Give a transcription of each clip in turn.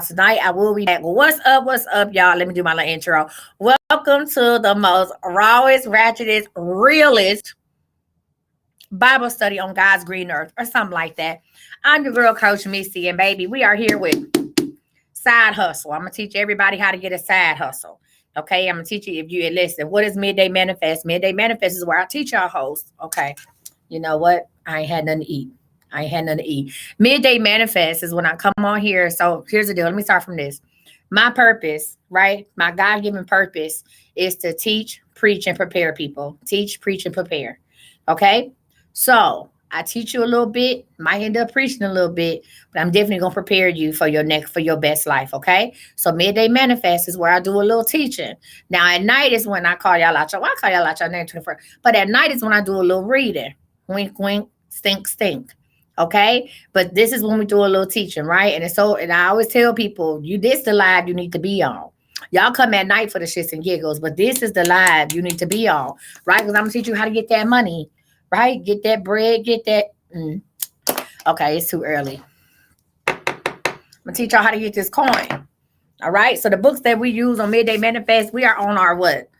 tonight I will be back. What's up? What's up, y'all? Let me do my little intro. Welcome to the most rawest, ratchetest, realest Bible study on God's green earth, or something like that. I'm your girl, Coach Missy, and baby, we are here with side hustle. I'm gonna teach everybody how to get a side hustle. Okay, I'm gonna teach you if you listen. What is midday manifest? Midday manifest is where I teach y'all hosts. Okay, you know what? I ain't had nothing to eat. I ain't had nothing to eat. Midday manifest is when I come on here. So here's the deal. Let me start from this. My purpose, right? My God given purpose is to teach, preach, and prepare people. Teach, preach, and prepare. Okay. So I teach you a little bit, might end up preaching a little bit, but I'm definitely gonna prepare you for your next for your best life. Okay. So midday manifest is where I do a little teaching. Now at night is when I call y'all out. I call y'all out your name 24. But at night is when I do a little reading. Wink, wink, stink, stink. Okay. But this is when we do a little teaching, right? And it's so, and I always tell people, this the live you need to be on. Y'all come at night for the shits and giggles, but this is the live you need to be on, right? Because I'm gonna teach you how to get that money, right? Get that bread, get that. Okay, it's too early. I'm gonna teach y'all how to get this coin. All right. So the books that we use on Midday Manifest, we are on our what?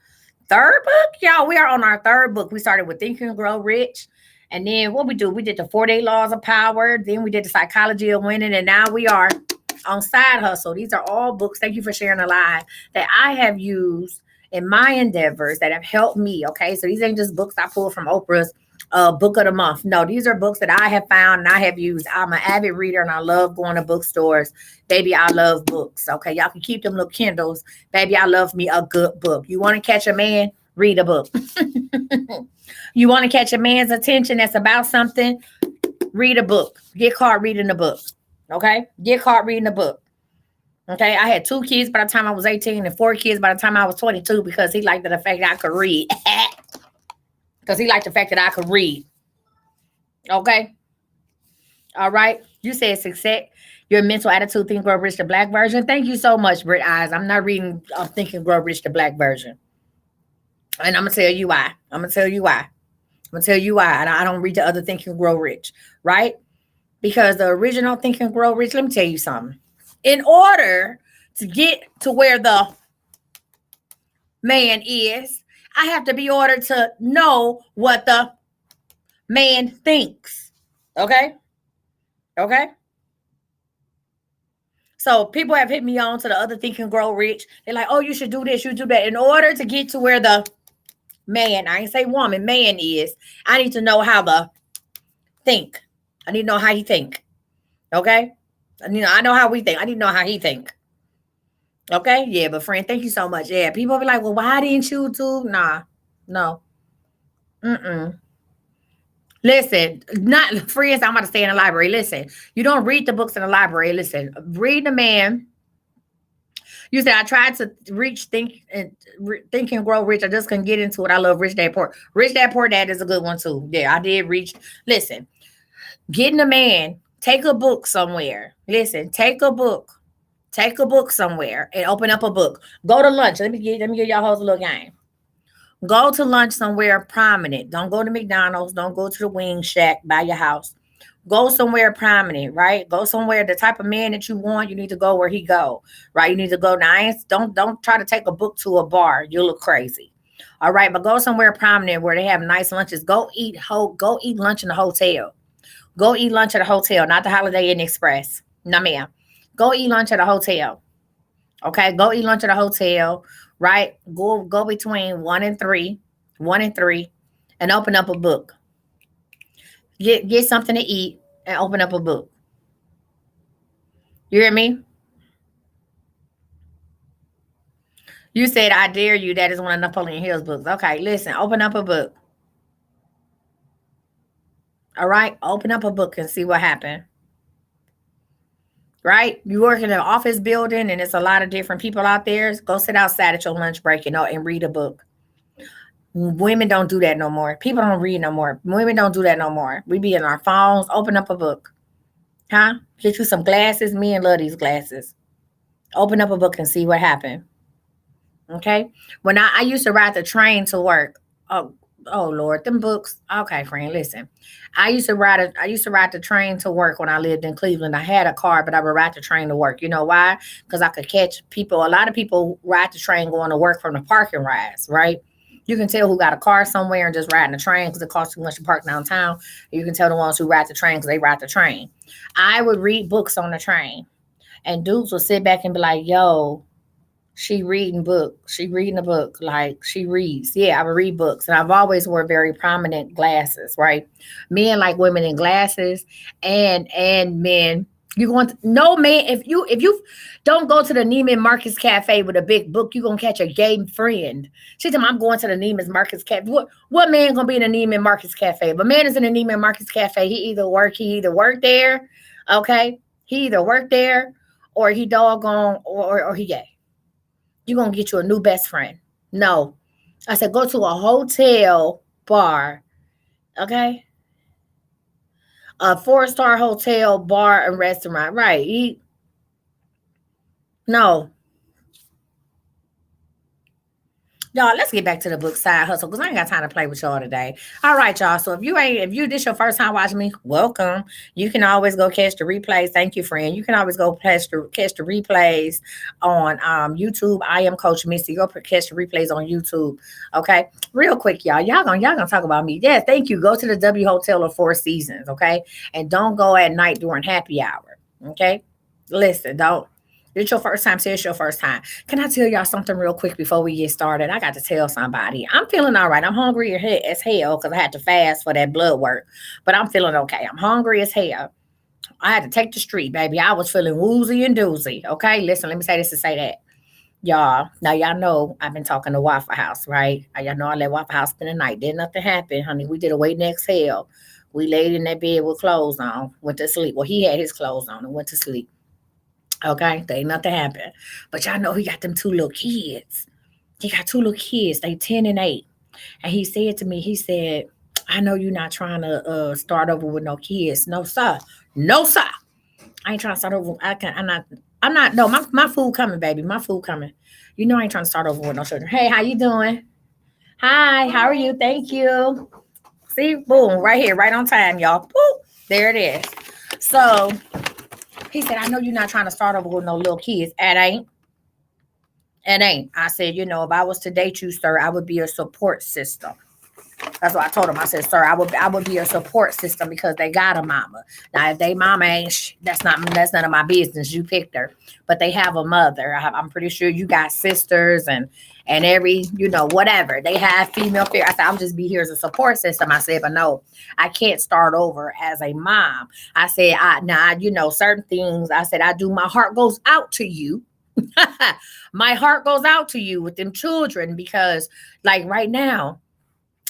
Third book? Y'all, we are on our third book. We started with Think and Grow Rich. And then what we do, we did the 4-day laws of power. Then we did the psychology of winning. And now we are on side hustle. These are all books. Thank you for sharing a live that I have used in my endeavors that have helped me. Okay. So these ain't just books I pulled from Oprah's book of the month. No, these are books that I have found and I have used. I'm an avid reader and I love going to bookstores. Baby, I love books. Okay. Y'all can keep them little Kindles. Baby, I love me a good book. You want to catch a man? Read a book. You want to catch a man's attention that's about something? Read a book. Get caught reading a book. Okay? Get caught reading a book. Okay? I had 2 kids by the time I was 18 and 4 kids by the time I was 22 because he liked the fact that I could read. Because he liked the fact that I could read. Okay? All right? You said success. Your mental attitude, Think Grow Rich, the black version. Thank you so much, Britt Eyes. I'm not reading Think and Grow Rich, the black version. And I'm going to tell you why. I'm going to tell you why. I'm going to tell you why. And I don't read the other Think and Grow Rich, right? Because the original Think and Grow Rich, let me tell you something. In order to get to where the man is, I have to be ordered to know what the man thinks. Okay? Okay? So people have hit me on to the other Think and Grow Rich. They're like, oh, you should do this, you do that. In order to get to where the man, I ain't say woman, man is, I need to know how the think. I need to know how he think. Okay? I know how we think. I need to know how he think. Okay? Yeah, but friend, thank you so much. Yeah, people be like, well, why didn't you do? Nah, no. Listen, not friends, I'm about to stay in the library. Listen, you don't read the books in the library. Listen, read the man. You said I tried to think and grow rich. I just couldn't get into it. I love Rich Dad Poor. Rich Dad Poor Dad is a good one too. Yeah, I did reach. Listen, getting a man, take a book somewhere. Listen, take a book somewhere and open up a book. Go to lunch. Let me give y'all hoes a little game. Go to lunch somewhere prominent. Don't go to McDonald's. Don't go to the wing shack by your house. Go somewhere prominent, right? Go somewhere. The type of man that you want, you need to go where he go, right? You need to go nice. Don't try to take a book to a bar. You look crazy. All right, but go somewhere prominent where they have nice lunches. Go eat lunch in the hotel. Go eat lunch at a hotel, not the Holiday Inn Express. No, ma'am. Go eat lunch at a hotel. Okay, go eat lunch at a hotel, right? Go between 1 and 3, and open up a book. Get something to eat and open up a book. You hear me? You said, I dare you. That is one of Napoleon Hill's books. Okay, listen, open up a book. All right, open up a book and see what happened. Right? You work in an office building and it's a lot of different people out there. Go sit outside at your lunch break and read a book. Women don't do that no more. People don't read no more. Women don't do that no more. We be in our phones. Open up a book. Huh? Get you some glasses. Men love these glasses. Open up a book and see what happened. Okay? When I used to ride the train to work, Oh Lord, them books. Okay, friend, listen. I used to ride the train to work when I lived in Cleveland. I had a car, but I would ride the train to work. You know why? Because I could catch people. A lot of people ride the train going to work from the parking rides, right? You can tell who got a car somewhere and just riding the train because it costs too much to park downtown. You can tell the ones who ride the train because they ride the train. I would read books on the train, and dudes would sit back and be like, "Yo, she reading book. She reading a book. Like she reads. Yeah, I would read books. And I've always wore very prominent glasses, right? Men like women in glasses and men. You going to no man if you don't go to the Neiman Marcus Cafe with a big book, you're gonna catch a gay friend. She told me I'm going to the Neiman Marcus Cafe. What man gonna be in the Neiman Marcus Cafe? If a man is in the Neiman Marcus Cafe, he either worked there, okay? He either worked there or he doggone or he gay. You're gonna get you a new best friend. No. I said go to a hotel bar, okay? A four-star hotel bar and restaurant. Right. No. Y'all, let's get back to the book Side Hustle because I ain't got time to play with y'all today. All right, y'all. So if you this your first time watching me, welcome. You can always go catch the replays. Thank you, friend. You can always go catch the replays on YouTube. I am Coach Missy. Go catch the replays on YouTube. Okay. Real quick, y'all. Y'all gonna talk about me. Yes, thank you. Go to the W Hotel of Four Seasons, okay? And don't go at night during happy hour. Okay. Listen, don't. It's your first time, say it's your first time. Can I tell y'all something real quick before we get started? I got to tell somebody. I'm feeling all right. I'm hungry as hell because I had to fast for that blood work, but I'm feeling okay. I'm hungry as hell. I had to take the street, baby. I was feeling woozy and doozy. Okay, listen, let me say this to say that. Y'all, now y'all know I've been talking to Waffle House, right? Y'all know I let Waffle House spend the night. Did nothing happen, honey. We did a wait and exhale. We laid in that bed with clothes on, went to sleep. Well, he had his clothes on and went to sleep. Okay, there ain't nothing happened. But y'all know he got them two little kids. He got two little kids. They 10 and 8. And he said to me, he said, I know you're not trying to start over with no kids. No, sir. No, sir. I ain't trying to start over. I'm not, no, my food coming, baby. My food coming. You know I ain't trying to start over with no children. Hey, how you doing? Hi, how are you? Thank you. See, boom, right here, right on time, y'all. Boop, there it is. So he said, I know you're not trying to start over with no little kids. It ain't. It ain't. I said, if I was to date you, sir, I would be a support system. That's what I told him. I said, sir, I would be a support system because they got a mama. Now, if they mama ain't, that's none of my business. You picked her, but they have a mother. I'm pretty sure you got sisters and every whatever they have female fear. I said, I'm just be here as a support system. I said, but no, I can't start over as a mom. I said, certain things. I said, I do. My heart goes out to you. My heart goes out to you with them children because, like right now.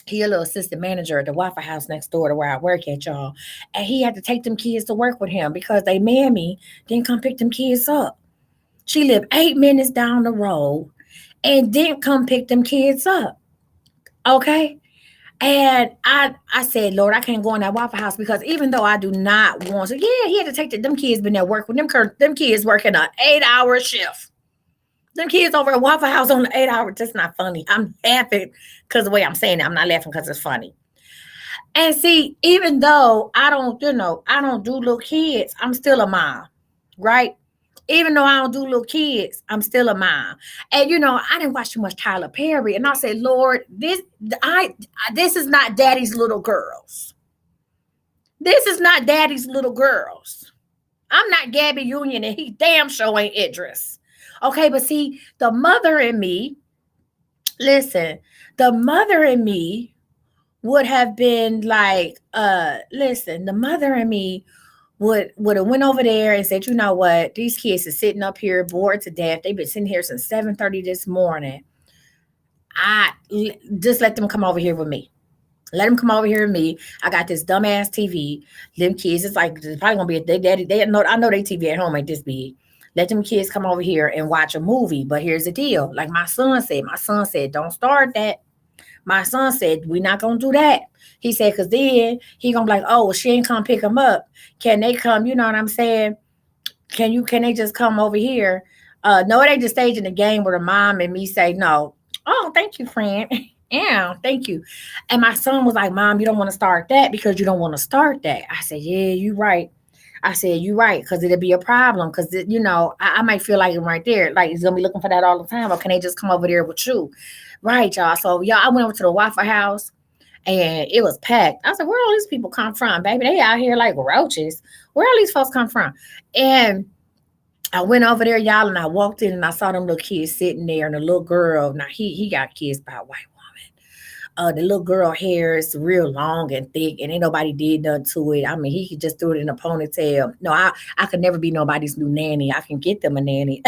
He a little assistant manager at the Waffle House next door to where I work at, y'all. And he had to take them kids to work with him because they mammy didn't come pick them kids up. She lived 8 minutes down the road and didn't come pick them kids up. Okay. And I said, Lord, I can't go in that Waffle House because even though I do not want to, yeah, he had to take them kids been there work with them kids working an 8-hour shift. Them kids over at Waffle House on the 8 hour, that's not funny. I'm laughing because the way I'm saying it, I'm not laughing because it's funny. And see, even though I don't do little kids, I'm still a mom, right? Even though I don't do little kids, I'm still a mom. And I didn't watch too much Tyler Perry, and I said, Lord, this is not Daddy's little girls. This is not Daddy's little girls. I'm not Gabby Union, and he damn sure ain't Idris. Okay, but see, the mother in me, listen, the mother in me would have been like, listen, the mother in me would have went over there and said, you know what, these kids are sitting up here bored to death. They've been sitting here since 7:30 this morning. I just let them come over here with me. Let them come over here with me. I got this dumbass TV. Them kids, it's probably gonna be their daddy. I know their TV at home ain't this big. Let them kids come over here and watch a movie. But here's the deal. Like my son said, don't start that. My son said, we're not going to do that. He said, because then he going to be like, oh, well, she ain't come pick them up. Can they come? You know what I'm saying? Can they just come over here? No, it ain't just staging the game where the mom and me say, no. Oh, thank you, friend. Yeah, thank you. And my son was like, Mom, you don't want to start that because you don't want to start that. I said, Yeah, you right. I said, you right, because it'll be a problem. Because, I might feel like I'm right there. Like, he's going to be looking for that all the time. Or can they just come over there with you? Right, y'all. So, y'all, I went over to the Waffle House and it was packed. I said, where all these people come from, baby? They out here like roaches. Where all these folks come from? And I went over there, y'all, and I walked in and I saw them little kids sitting there and the little girl. Now, he got kids by a white woman. The little girl hair is real long and thick, and ain't nobody did nothing to it. I mean, he could just throw it in a ponytail. No, I could never be nobody's new nanny. I can get them a nanny.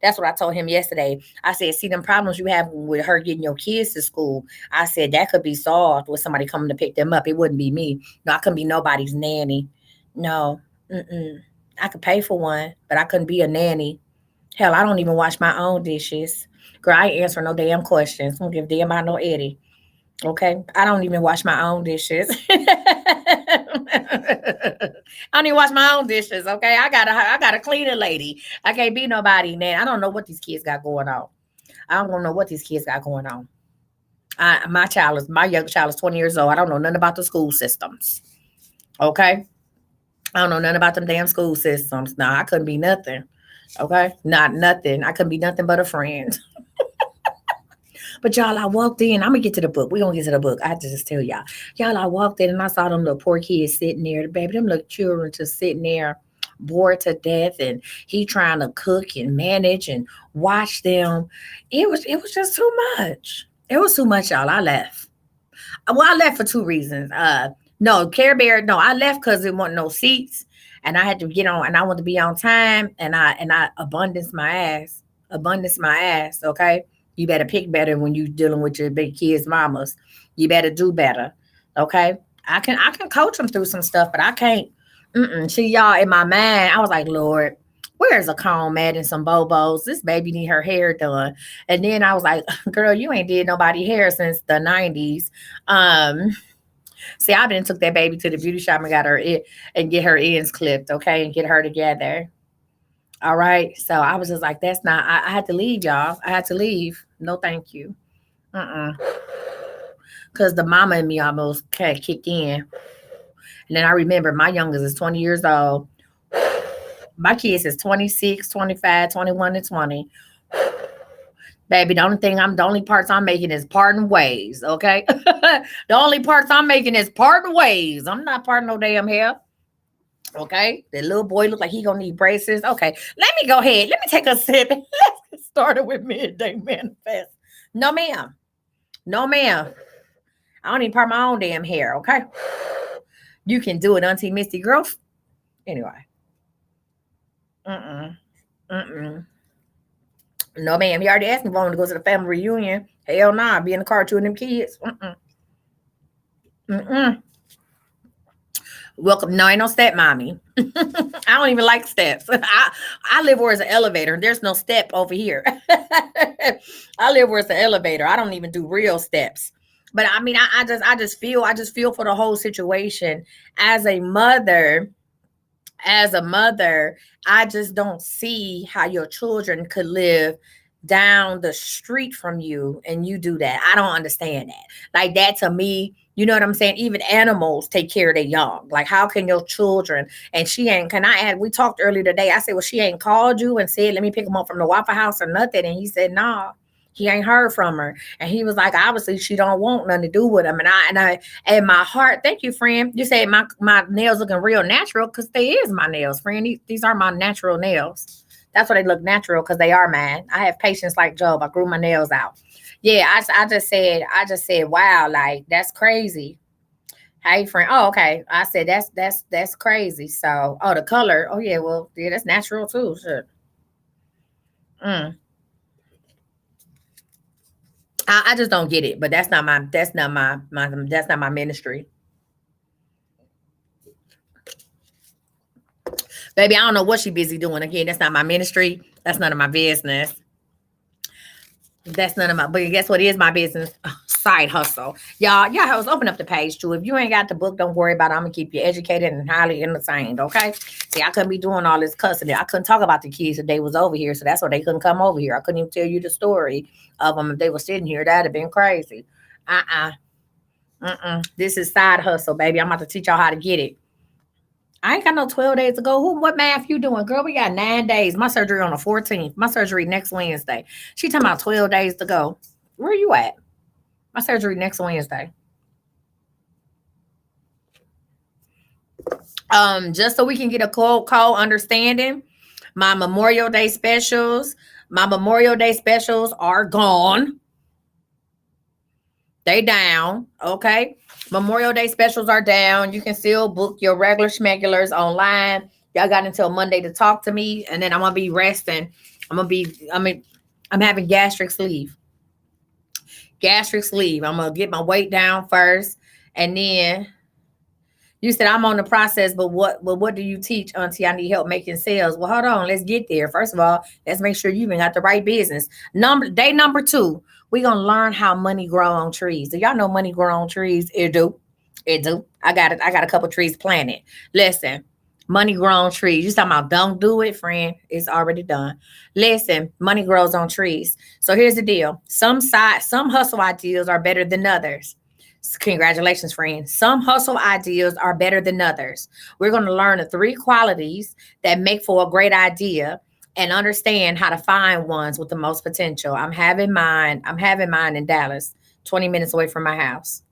That's what I told him yesterday. I said, see them problems you have with her getting your kids to school. I said that could be solved with somebody coming to pick them up. It wouldn't be me. No, I couldn't be nobody's nanny. No, I could pay for one, but I couldn't be a nanny. Hell, I don't even wash my own dishes. Girl, I ain't answer no damn questions. I don't give a damn about no Eddie. Okay. I don't even wash my own dishes. I don't even wash my own dishes. Okay. I got a cleaner lady. I can't be nobody, man. I don't know what these kids got going on. I don't know what these kids got going on. My young child is 20 years old. I don't know nothing about the school systems. Okay. I don't know nothing about them damn school systems. No, I couldn't be nothing. Okay. Not nothing. I couldn't be nothing but a friend. But y'all, I walked in. I'm gonna get to the book. We're gonna get to the book. I have to just tell y'all. Y'all, I walked in and I saw them little poor kids sitting there. The baby, them little children just sitting there, bored to death. And he trying to cook and manage and watch them. It was just too much. It was too much, y'all. I left. Well, I left for two reasons. No, Care Bear, no, I left because there wasn't no seats. And I had to get on and I wanted to be on time. And I abundance my ass. Abundance my ass, okay? You better pick better when you dealing with your big kids' mamas. You better do better. Okay. I can coach them through some stuff, but I can't. See y'all in my mind, I was like, Lord, where's a comb at and some bobos? This baby need her hair done. And then I was like, girl, you ain't did nobody hair since the 90s. Um, See, I didn't took that baby to the beauty shop and got her it and get her ends clipped, okay, and get her together. All right. So I was just like, that's not, I had to leave, y'all. I had to leave. No, thank you. Uh-uh. Because the mama in me almost kind of kicked in. And then I remember my youngest is 20 years old. My kids is 26, 25, 21, and 20. Baby, the only parts I'm making is parting ways, okay? The only parts I'm making is parting ways. I'm not parting no damn hair. Okay, the little boy look like he gonna need braces. Okay, let me go ahead. Let me take a sip. Let's get started with midday manifest. No, ma'am. No, ma'am. I don't even part my own damn hair. Okay, you can do it, Auntie Misty girl. Anyway, mm mm. No, ma'am. You already asked me if I want to go to the family reunion. Hell nah, be in the car with two of them kids. Mm. Welcome. No, ain't no step mommy. I don't even like steps. I live where it's an elevator. There's no step over here. I live where it's an elevator. I don't even do real steps. But I mean, I just feel for the whole situation as a mother. As a mother, I just don't see how your children could live down the street from you and you do that. I don't understand that. Like that to me, you know what I'm saying? Even animals take care of their young. Like, how can your children? And she ain't, can I add? We talked earlier today. I said, well, she ain't called you and said, let me pick them up from the Waffle House or nothing. And he said, nah, he ain't heard from her. And he was like, obviously, she don't want nothing to do with him. And my heart, thank you, friend. You said my nails looking real natural because they is my nails, friend. These are my natural nails. That's why they look natural because they are mine. I have patience like Job. I grew my nails out. Yeah, I just said, wow, like that's crazy. Hey, friend. Oh, okay. I said that's crazy. So, oh, the color. Oh, yeah. Well, yeah, that's natural too. Sure. Mm. I just don't get it. But that's not my ministry, baby. I don't know what she busy doing. Again, that's not my ministry. That's none of my business. That's none of my, but guess what is my business? Side hustle. Y'all hoes open up the page too. If you ain't got the book, don't worry about it. I'm gonna keep you educated and highly entertained. Okay. See, I couldn't be doing all this cussing. I couldn't talk about the kids if they was over here. So that's why they couldn't come over here. I couldn't even tell you the story of them if they were sitting here. That'd have been crazy. This is side hustle, baby. I'm about to teach y'all how to get it. I ain't got no 12 days to go. What math you doing? Girl, we got 9 days. My surgery on the 14th. My surgery next Wednesday. She talking about 12 days to go. Where you at? My surgery next Wednesday. Just so we can get a cold understanding, my Memorial Day specials are gone. They down. Okay. Memorial Day specials are down. You can still book your regular schmegulars online. Y'all got until Monday to talk to me, and then I'm gonna be resting. I'm having gastric sleeve. I'm gonna get my weight down first, and then you said I'm on the process, but what do you teach, Auntie? I need help making sales. Well, hold on, let's get there. First of all, let's make sure you even got the right business. Day number 2, we're gonna learn how money grow on trees. Do y'all know money grow on trees? It do. I got it. I got a couple trees planted. Listen, money grow on trees. You talking about don't do it, friend. It's already done. Listen, money grows on trees. So here's the deal. Some hustle ideas are better than others. Congratulations, friend. Some hustle ideas are better than others. We're going to learn the 3 qualities that make for a great idea and understand how to find ones with the most potential. I'm having mine in Dallas, 20 minutes away from my house.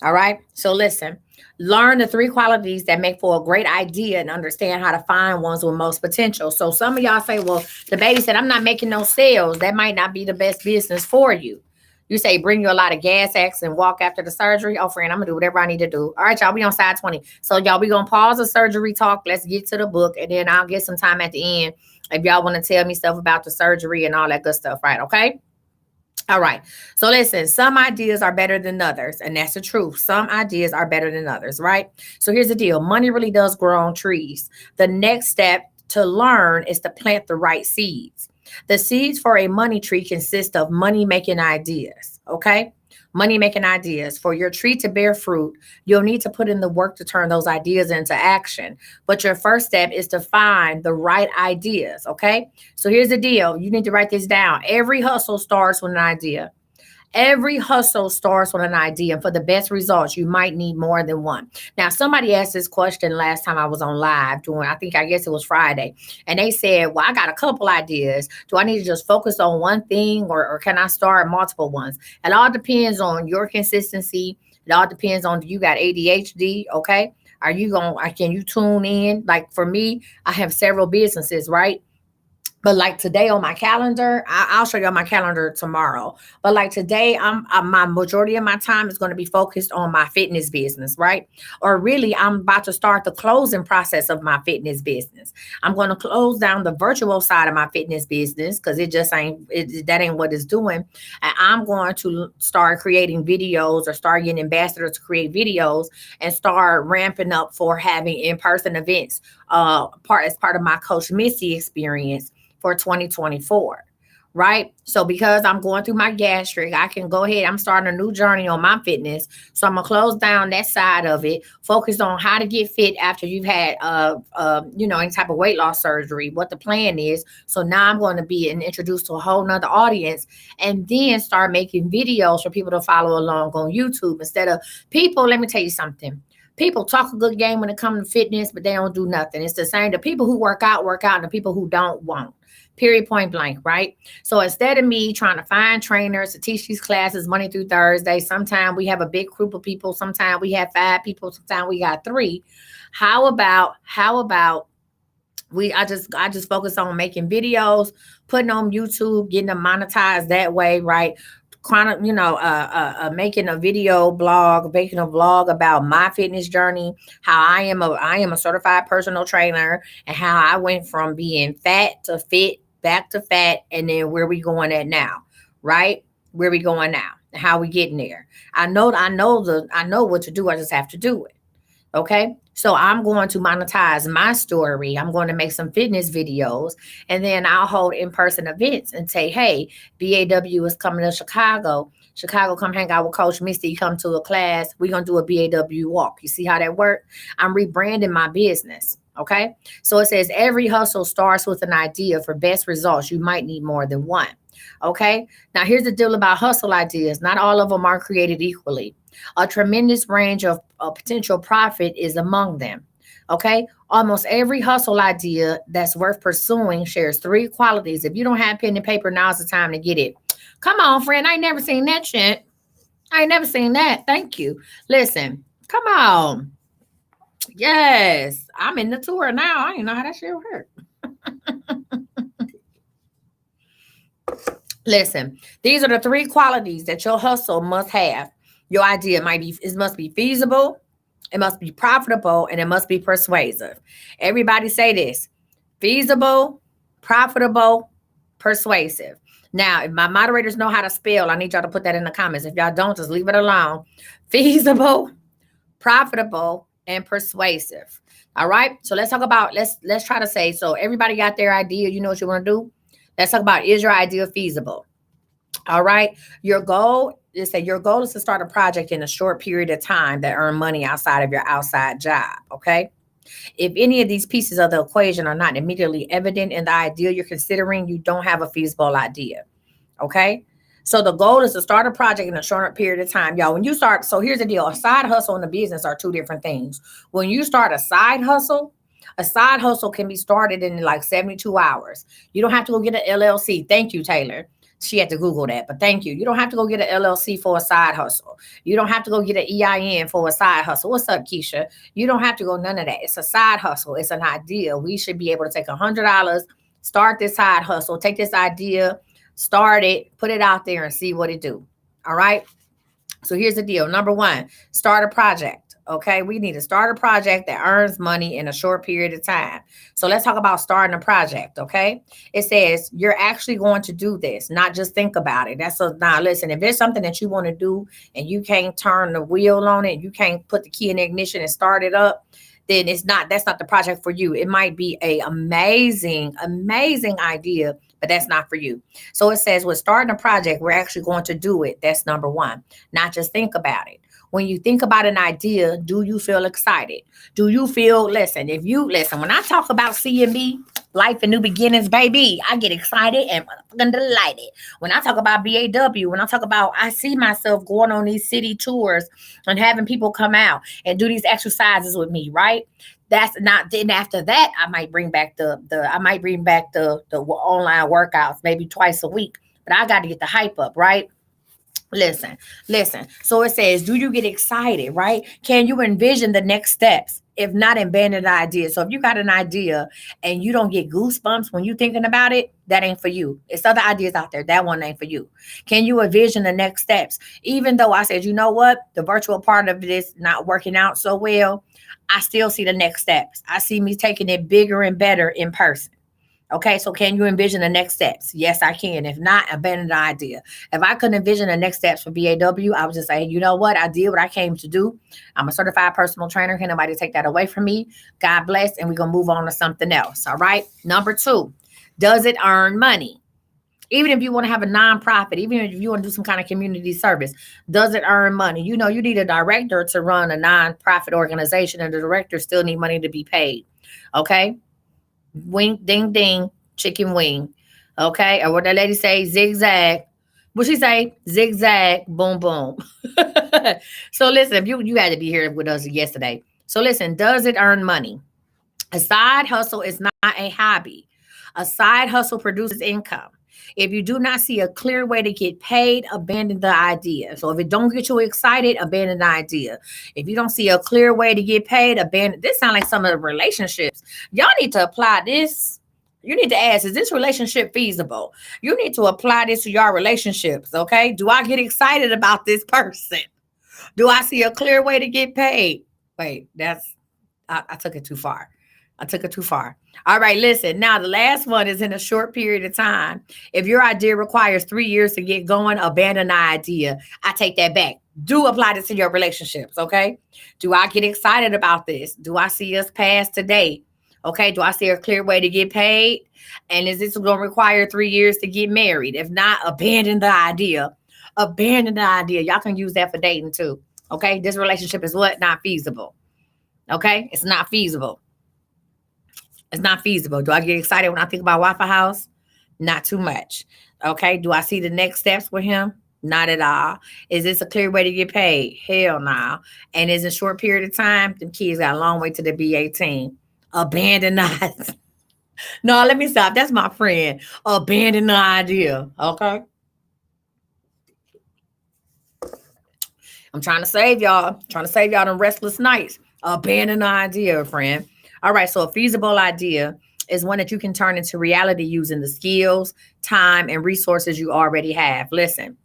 All right. So listen, learn the 3 qualities that make for a great idea and understand how to find ones with most potential. So some of y'all say, well, the baby said, I'm not making no sales. That might not be the best business for you. You say, bring you a lot of gas X and walk after the surgery. Oh, friend, I'm going to do whatever I need to do. All right, y'all, we on side 20. So y'all, we going to pause the surgery talk. Let's get to the book. And then I'll get some time at the end if y'all want to tell me stuff about the surgery and all that good stuff, right? Okay. All right. So listen, some ideas are better than others. And that's the truth. Some ideas are better than others, right? So here's the deal. Money really does grow on trees. The next step to learn is to plant the right seeds. The seeds for a money tree consist of money-making ideas, okay? Money-making ideas. For your tree to bear fruit, you'll need to put in the work to turn those ideas into action. But your first step is to find the right ideas, okay? So here's the deal. You need to write this down. Every hustle starts with an idea. Every hustle starts with an idea. And for the best results, you might need more than one. Now, somebody asked this question last time I was on live I guess it was Friday. And they said, well, I got a couple ideas. Do I need to just focus on one thing or can I start multiple ones? It all depends on your consistency. It all depends on, do you got ADHD? Okay. Can you tune in? Like for me, I have several businesses, right? But like today on my calendar, I'll show you on my calendar tomorrow. But like today, my majority of my time is going to be focused on my fitness business, right? Or really, I'm about to start the closing process of my fitness business. I'm going to close down the virtual side of my fitness business because that ain't what it's doing. And I'm going to start creating videos or start getting ambassadors to create videos and start ramping up for having in-person events as part of my Coach Missy experience for 2024, right? So because I'm going through my gastric, I can go ahead. I'm starting a new journey on my fitness. So I'm going to close down that side of it, focus on how to get fit after you've had, any type of weight loss surgery, what the plan is. So now I'm going to be introduced to a whole nother audience and then start making videos for people to follow along on YouTube instead of people. Let me tell you something. People talk a good game when it comes to fitness, but they don't do nothing. It's the same. The people who work out, and the people who don't won't. Period, point blank, right? So instead of me trying to find trainers to teach these classes Monday through Thursday, sometimes we have a big group of people, sometimes we have 5 people, sometimes we got 3. How about I just focus on making videos, putting on YouTube, getting them monetized that way, right? Making a video blog, making a vlog about my fitness journey, how I am a certified personal trainer, and how I went from being fat to fit, back to fat, and then where we going at now, right? Where we going now? How we getting there? I know what to do. I just have to do it. Okay. So I'm going to monetize my story. I'm going to make some fitness videos and then I'll hold in-person events and say, hey, BAW is coming to Chicago. Come hang out with Coach Misty. Come to a class. We're going to do a BAW walk. You see how that works? I'm rebranding my business. Okay. So it says every hustle starts with an idea. For best results, you might need more than one. Okay. Now, here's the deal about hustle ideas. Not all of them are created equally. A tremendous range of potential profit is among them. Okay. Almost every hustle idea that's worth pursuing shares three qualities. If you don't have pen and paper, now's the time to get it. Come on, friend. I ain't never seen that shit. I ain't never seen that. Thank you. Listen, come on. Yes. I'm in the tour now. I didn't know how that shit worked. Listen, these are the three qualities that your hustle must have. Your idea it must be feasible, it must be profitable, and it must be persuasive. Everybody say this: feasible, profitable, persuasive. Now, if my moderators know how to spell, I need y'all to put that in the comments. If y'all don't, just leave it alone. Feasible, profitable, and persuasive. All right. So let's talk about let's try to say, so everybody got their idea. You know what you want to do? Let's talk about, is your idea feasible? All right. Your goal is to start a project in a short period of time that earn money outside of your outside job. Okay. If any of these pieces of the equation are not immediately evident in the idea you're considering, you don't have a feasible idea. Okay. So the goal is to start a project in a shorter period of time. Y'all, when you start, so here's the deal. A side hustle and a business are two different things. When you start a side hustle can be started in like 72 hours. You don't have to go get an LLC. Thank you, Taylor. She had to Google that, but thank you. You don't have to go get an LLC for a side hustle. You don't have to go get an EIN for a side hustle. What's up, Keisha? You don't have to go none of that. It's a side hustle. It's an idea. We should be able to take $100, start this side hustle, take this idea, start it, put it out there and see what it do. All right. So here's the deal. Number one, start a project. Okay. We need to start a project that earns money in a short period of time. So let's talk about starting a project. Okay. It says you're actually going to do this, not just think about it. Now listen, if there's something that you want to do and you can't turn the wheel on it, you can't put the key in the ignition and start it up, then that's not the project for you. It might be a amazing idea, but that's not for you. So it says, we're starting a project, we're actually going to do it. That's number one, not just think about it. When you think about an idea, do you feel excited? Do you feel, when I talk about CMB, Life and New Beginnings, baby, I get excited and delighted. When I talk about BAW, I see myself going on these city tours and having people come out and do these exercises with me, right? That's not, then after that, I might bring back the online workouts maybe twice a week, but I got to get the hype up, right? Listen. So it says, do you get excited, right? Can you envision the next steps? If not, abandon the idea. So if you got an idea and you don't get goosebumps when you're thinking about it, that ain't for you. It's other ideas out there. That one ain't for you. Can you envision the next steps? Even though I said, you know what, the virtual part of this not working out so well, I still see the next steps. I see me taking it bigger and better in person. Okay, so can you envision the next steps? Yes, I can. If not, abandon the idea. If I couldn't envision the next steps for BAW, I would just say, you know what? I did what I came to do. I'm a certified personal trainer. Can nobody take that away from me? God bless. And we're going to move on to something else. All right. Number two, does it earn money? Even if you want to have a nonprofit, even if you want to do some kind of community service, does it earn money? You know, you need a director to run a nonprofit organization, and the director still need money to be paid. Okay. Wink, ding, ding, chicken wing. Okay. Or what that lady say, zigzag. What she say? Zigzag, boom, boom. So listen, you had to be here with us yesterday. So listen, does it earn money? A side hustle is not a hobby. A side hustle produces income. If you do not see a clear way to get paid, abandon the idea. So if it don't get you excited, abandon the idea. If you don't see a clear way to get paid, abandon. This sounds like some of the relationships. Y'all need to apply this. You need to ask, is this relationship feasible? You need to apply this to your relationships, okay? Do I get excited about this person? Do I see a clear way to get paid? Wait, I took it too far. All right, listen. Now, the last one is in a short period of time. If your idea requires 3 years to get going, abandon the idea. I take that back. Do apply this to your relationships, okay? Do I get excited about this? Do I see us pass today? Okay, do I see a clear way to get paid? And is this going to require 3 years to get married? If not, abandon the idea. Abandon the idea. Y'all can use that for dating too, okay? This relationship is what? Not feasible, okay? It's not feasible. It's not feasible. Do I get excited when I think about Waffle House? Not too much. Okay. Do I see the next steps with him? Not at all. Is this a clear way to get paid? Hell no. And is a short period of time? The kids got a long way to the B18. Abandon not. No, let me stop. That's my friend. Abandon the idea. Okay. I'm trying to save y'all. Trying to save y'all them restless nights. Abandon the idea, friend. All right. So a feasible idea is one that you can turn into reality using the skills, time, and resources you already have. Listen,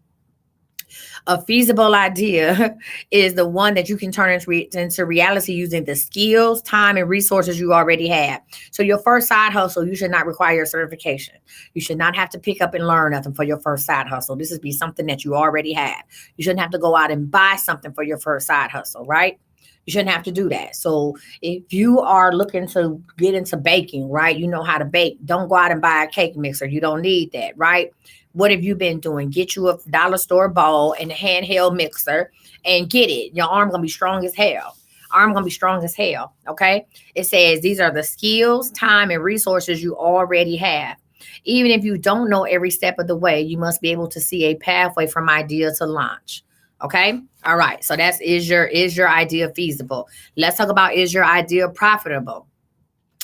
a feasible idea is the one that you can turn into reality using the skills, time, and resources you already have. So your first side hustle, you should not require a certification. You should not have to pick up and learn nothing for your first side hustle. This is be something that you already have. You shouldn't have to go out and buy something for your first side hustle, right? You shouldn't have to do that. So if you are looking to get into baking, right? You know how to bake. Don't go out and buy a cake mixer. You don't need that, right? What have you been doing? Get you a dollar store bowl and a handheld mixer and get it. Your arm gonna be strong as hell. Arm gonna be strong as hell. Okay. It says these are the skills, time, and resources you already have. Even if you don't know every step of the way, you must be able to see a pathway from idea to launch. Okay. All right. So that's is your idea feasible? Let's talk about is your idea profitable?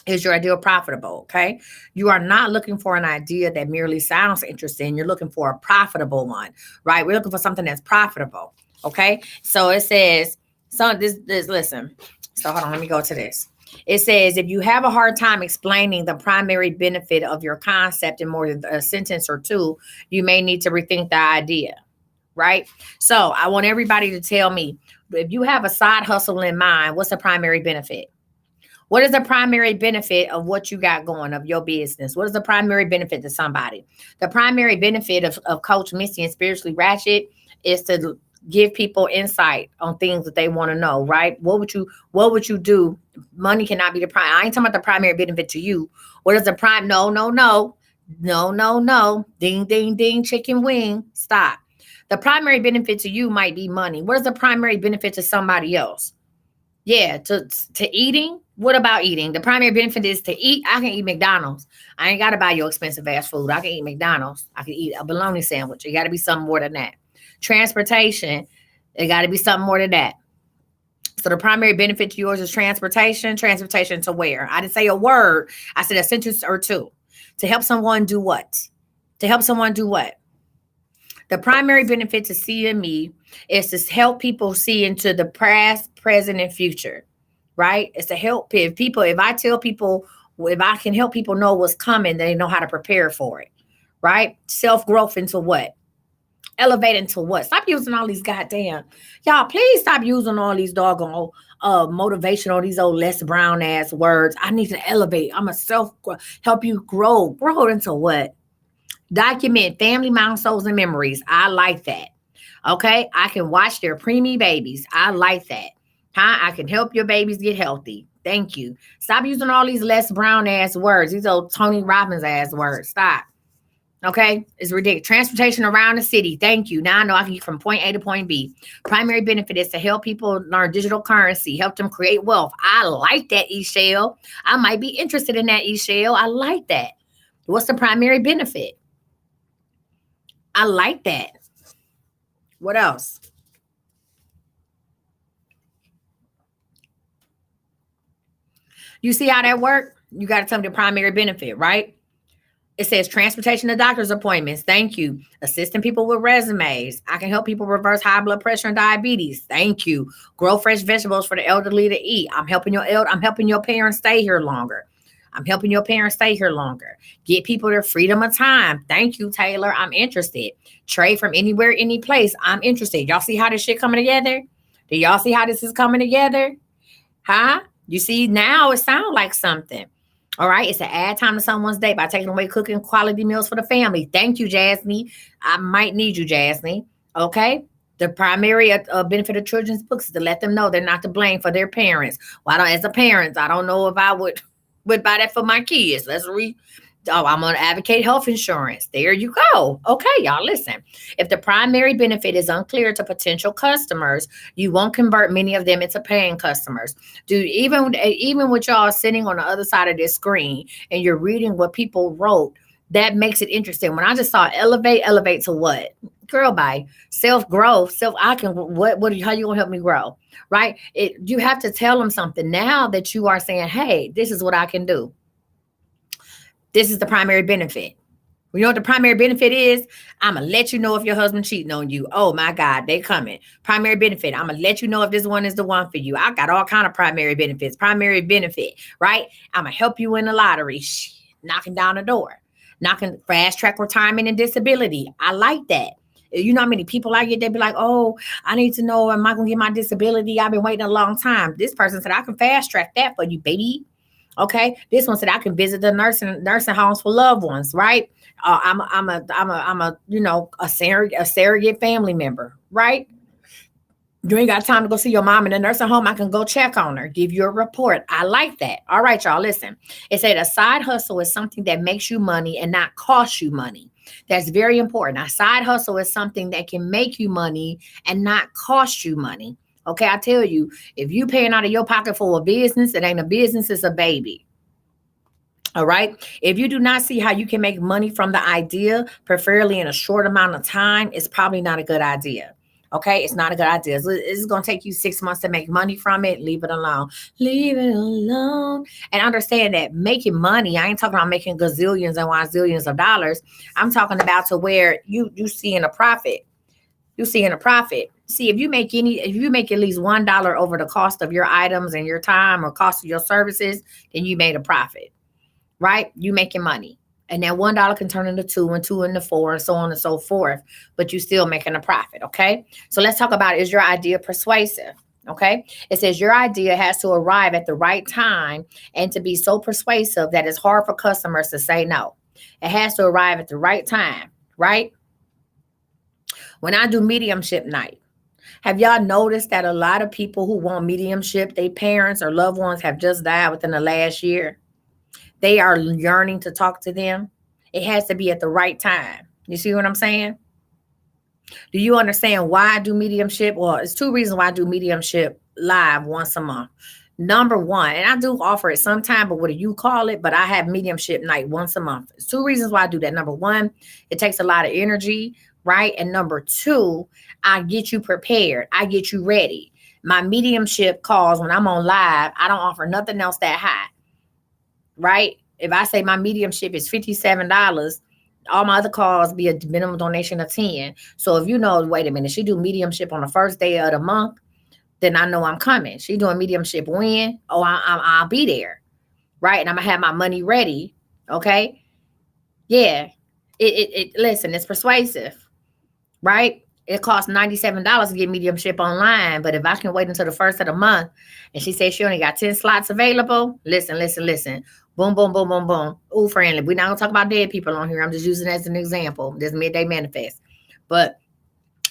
Is your idea profitable? Okay. You are not looking for an idea that merely sounds interesting. You're looking for a profitable one, right? We're looking for something that's profitable. Okay. So it says, so this listen. So hold on, let me go to this. It says, if you have a hard time explaining the primary benefit of your concept in more than a sentence or two, you may need to rethink the idea, right? So I want everybody to tell me, if you have a side hustle in mind, what's the primary benefit? What is the primary benefit of what you got going, of your business? What is the primary benefit to somebody? The primary benefit of Coach Missy and Spiritually Ratchet is to give people insight on things that they want to know, right? What would you do? Money cannot be the prime. I ain't talking about the primary benefit to you. What is the prime? No, no, no. No, no, no. Ding, ding, ding, chicken wing. Stop. The primary benefit to you might be money. What is the primary benefit to somebody else? Yeah, to eating. What about eating? The primary benefit is to eat. I can eat McDonald's. I ain't got to buy your expensive fast food. I can eat McDonald's. I can eat a bologna sandwich. It got to be something more than that. Transportation, it got to be something more than that. So the primary benefit to yours is transportation. Transportation to where? I didn't say a word. I said a sentence or two. To help someone do what? To help someone do what? The primary benefit to CME is to help people see into the past, present, and future, right? It's to help people. If I tell people, if I can help people know what's coming, they know how to prepare for it, right? Self-growth into what? Elevate into what? Stop using all these goddamn, y'all, please stop using all these doggone motivational, these old Les Brown ass words. I need to elevate. I'm a help you grow. Grow into what? Document family milestones and memories. I like that. Okay. I can watch their preemie babies. I like that. Huh? I can help your babies get healthy. Thank you. Stop using all these Les Brown ass words. These old Tony Robbins ass words. Stop. Okay. It's ridiculous. Transportation around the city. Thank you. Now I know I can get from point A to point B. Primary benefit is to help people learn digital currency, help them create wealth. I like that, E-Shell. I might be interested in that, E-Shell. I like that. What's the primary benefit? I like that. What else? You see how that work? You got to tell me the primary benefit, right? It says transportation to doctor's appointments. Thank you. Assisting people with resumes. I can help people reverse high blood pressure and diabetes. Thank you. Grow fresh vegetables for the elderly to eat. I'm helping your parents stay here longer. I'm helping your parents stay here longer. Get people their freedom of time. Thank you, Taylor. I'm interested. Trade from anywhere, any place. I'm interested. Y'all see how this shit coming together? Do y'all see how this is coming together? Huh? You see, now it sounds like something. All right. It's to add time to someone's day by taking away cooking quality meals for the family. Thank you, Jasmine. I might need you, Jasmine. Okay. The primary benefit of children's books is to let them know they're not to blame for their parents. Well, as a parent, I don't know if I would buy that for my kids. Oh, I'm going to advocate health insurance. There you go. Okay, y'all, listen. If the primary benefit is unclear to potential customers, you won't convert many of them into paying customers. Dude, even with y'all sitting on the other side of this screen and you're reading what people wrote, that makes it interesting. When I just saw elevate to what? Girl, by self growth, I can what how you gonna help me grow? Right? You have to tell them something now that you are saying, hey, this is what I can do. This is the primary benefit. You know what the primary benefit is? I'm going to let you know if your husband cheating on you. Oh my God, they coming. Primary benefit. I'm going to let you know if this one is the one for you. I got all kind of primary benefits. Primary benefit, right? I'm going to help you in the lottery. Knocking down the door. Knocking fast track retirement and disability. I like that. You know how many people I get, they be like, oh, I need to know, am I going to get my disability? I've been waiting a long time. This person said, I can fast track that for you, baby. Okay. This one said I can visit the nursing homes for loved ones, right? I'm a surrogate family member, right? You ain't got time to go see your mom in the nursing home. I can go check on her, give you a report. I like that. All right, y'all, listen. It said a side hustle is something that makes you money and not cost you money. That's very important. A side hustle is something that can make you money and not cost you money. Okay, I tell you, if you paying out of your pocket for a business, it ain't a business, it's a baby. All right. If you do not see how you can make money from the idea, preferably in a short amount of time, it's probably not a good idea. Okay, it's not a good idea. It's going to take you 6 months to make money from it. Leave it alone. Leave it alone. And understand that making money, I ain't talking about making gazillions and wazillions of dollars. I'm talking about to where you seeing a profit. You seeing a profit. See, if you make at least $1 over the cost of your items and your time or cost of your services, then you made a profit, right? You making money. And that $1 can turn into 2 and 2 into 4 and so on and so forth, but you still making a profit. Okay. So let's talk about, is your idea persuasive? Okay. It says your idea has to arrive at the right time and to be so persuasive that it's hard for customers to say no. It has to arrive at the right time, right? When I do mediumship night, have y'all noticed that a lot of people who want mediumship, their parents or loved ones have just died within the last year? They are yearning to talk to them. It has to be at the right time. You see what I'm saying? Do you understand why I do mediumship? Well, it's 2 reasons why I do mediumship live once a month. Number one, and I do offer it sometime, but what do you call it? But I have mediumship night once a month. It's 2 reasons why I do that. Number one, it takes a lot of energy, right? And number 2, I get you prepared. I get you ready. My mediumship calls when I'm on live, I don't offer nothing else that high. Right? If I say my mediumship is $57, all my other calls be a minimum donation of 10. So if you know, wait a minute, she do mediumship on the first day of the month, then I know I'm coming. She doing mediumship when? Oh, I'll be there. Right? And I'm gonna have my money ready. Okay. Yeah. Listen, it's persuasive. Right? It costs $97 to get mediumship online. But if I can wait until the first of the month and she says she only got 10 slots available, listen. Boom, boom, boom, boom, boom. Ooh, friendly. We're not going to talk about dead people on here. I'm just using it as an example. This midday manifest. But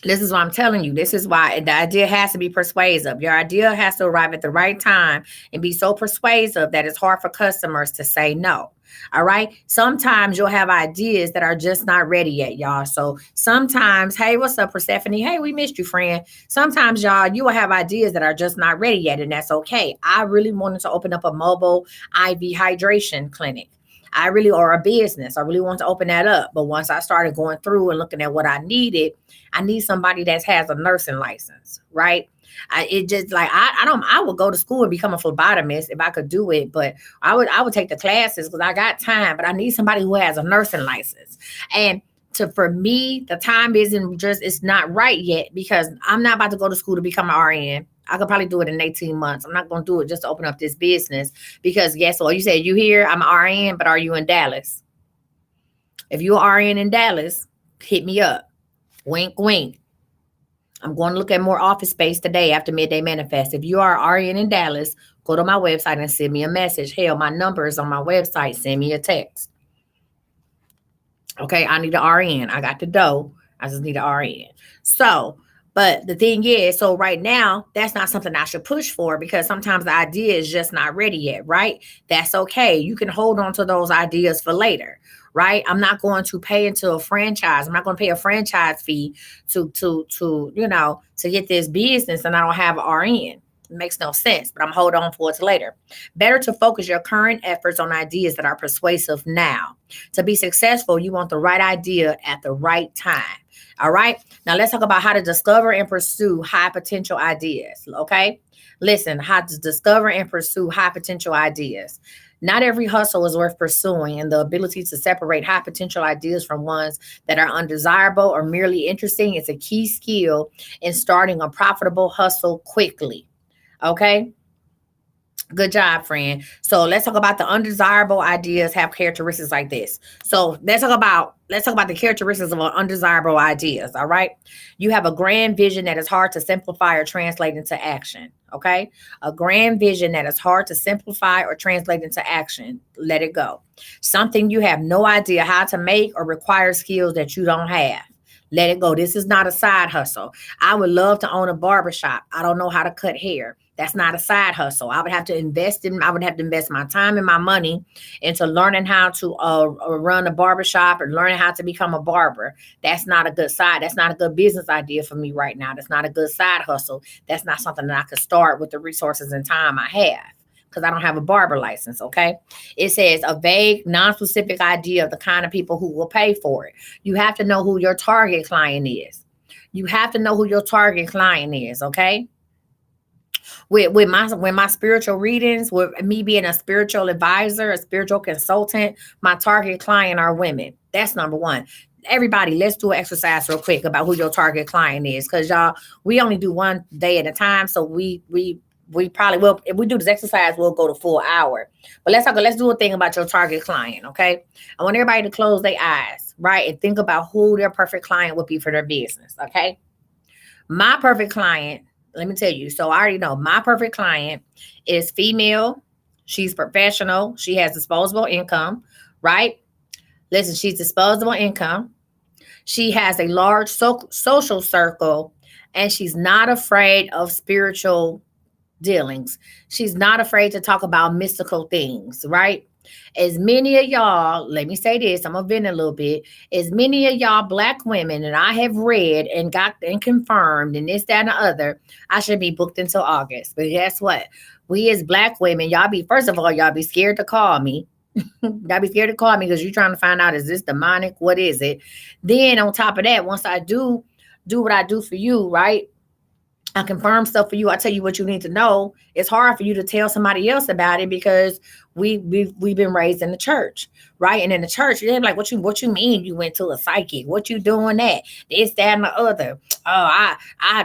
this is what I'm telling you. This is why the idea has to be persuasive. Your idea has to arrive at the right time and be so persuasive that it's hard for customers to say no. All right. Sometimes you'll have ideas that are just not ready yet, y'all. So sometimes, hey, what's up, Persephone? Hey, we missed you, friend. Sometimes, y'all, you will have ideas that are just not ready yet, and that's okay. I really wanted to open up a mobile IV hydration clinic. Or a business. I really want to open that up. But once I started going through and looking at what I needed, I need somebody that has a nursing license, right? I would go to school and become a phlebotomist if I could do it, but I would take the classes because I got time, but I need somebody who has a nursing license. And for me, the time it's not right yet because I'm not about to go to school to become an RN. I could probably do it in 18 months. I'm not going to do it just to open up this business because guess what? You said you here, I'm an RN, but are you in Dallas? If you're RN in Dallas, hit me up. Wink, wink. I'm going to look at more office space today after Midday Manifest. If you are RN in Dallas, go to my website and send me a message. Hell, my number is on my website. Send me a text. Okay, I need an RN. I got the dough. I just need an RN. So, But the thing is, so right now, that's not something I should push for because sometimes the idea is just not ready yet, right? That's okay. You can hold on to those ideas for later, right? I'm not going to pay into a franchise. I'm not going to pay a franchise fee to get this business and I don't have an RN. It makes no sense, but I'm hold on for it to later. Better to focus your current efforts on ideas that are persuasive now. To be successful, you want the right idea at the right time. All right. Now let's talk about how to discover and pursue high potential ideas. Okay. Listen, how to discover and pursue high potential ideas. Not every hustle is worth pursuing, and the ability to separate high potential ideas from ones that are undesirable or merely interesting is a key skill in starting a profitable hustle quickly. Okay. Good job, friend. So let's talk about the undesirable ideas have characteristics like this. So let's talk about the characteristics of undesirable ideas. All right. You have a grand vision that is hard to simplify or translate into action. Okay. A grand vision that is hard to simplify or translate into action. Let it go. Something you have no idea how to make or requires skills that you don't have. Let it go. This is not a side hustle. I would love to own a barbershop. I don't know how to cut hair. That's not a side hustle. I would have to invest my time and my money into learning how to run a barbershop and learning how to become a barber. That's not a good business idea for me right now. That's not a good side hustle. That's not something that I could start with the resources and time I have because I don't have a barber license. Okay. It says a vague, non-specific idea of the kind of people who will pay for it. You have to know who your target client is. You have to know who your target client is. Okay. With my spiritual readings, with me being a spiritual advisor, a spiritual consultant, my target client are women. That's number one. Everybody, let's do an exercise real quick about who your target client is, because y'all, we only do one day at a time, so we probably will. If we do this exercise, we'll go to full hour. But let's do a thing about your target client. Okay, I want everybody to close their eyes, right, and think about who their perfect client would be for their business. Okay, my perfect client, let me tell you. So I already know my perfect client is female. She's professional. She has disposable income, right? Listen, she's disposable income. She has a large social circle, and she's not afraid of spiritual dealings. She's not afraid to talk about mystical things, right? As many of y'all, let me say this, I'm gonna vent a little bit. As many of y'all black women that I have read and got and confirmed and this, that, and the other, I should be booked until August. But guess what? We as black women, y'all be, first of all, y'all be scared to call me. Y'all be scared to call me because you're trying to find out, is this demonic? What is it? Then on top of that, once I do what I do for you, right? I confirm stuff for you. I tell you what you need to know. It's hard for you to tell somebody else about it because we've been raised in the church, right? And in the church, they're like, what you mean you went to a psychic? What you doing that? This, that, and the other. Oh, I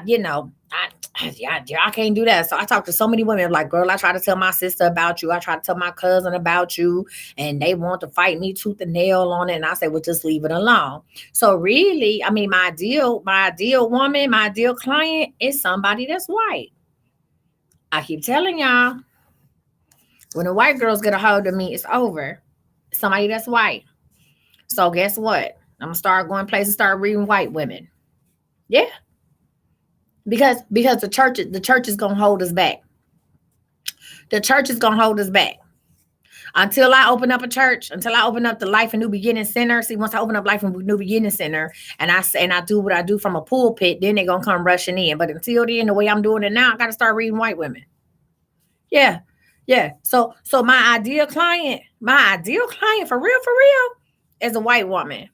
can't do that. So I talk to so many women like, girl, I try to tell my sister about you. I try to tell my cousin about you, and they want to fight me tooth and nail on it. And I say, well, just leave it alone. So really, I mean, my ideal woman, my ideal client is somebody that's white. I keep telling y'all, when the white girls get a hold of me, it's over. Somebody that's white. So guess what? I'm gonna start going places, start reading white women. Yeah, because the church is gonna hold us back. The church is gonna hold us back. Until I open up a church, until I open up the Life and New Beginning Center. See, once I open up Life and New Beginning Center and I do what I do from a pulpit, then they're gonna come rushing in. But until then, the way I'm doing it now, I gotta start reading white women. Yeah. Yeah. So my ideal client for real, is a white woman.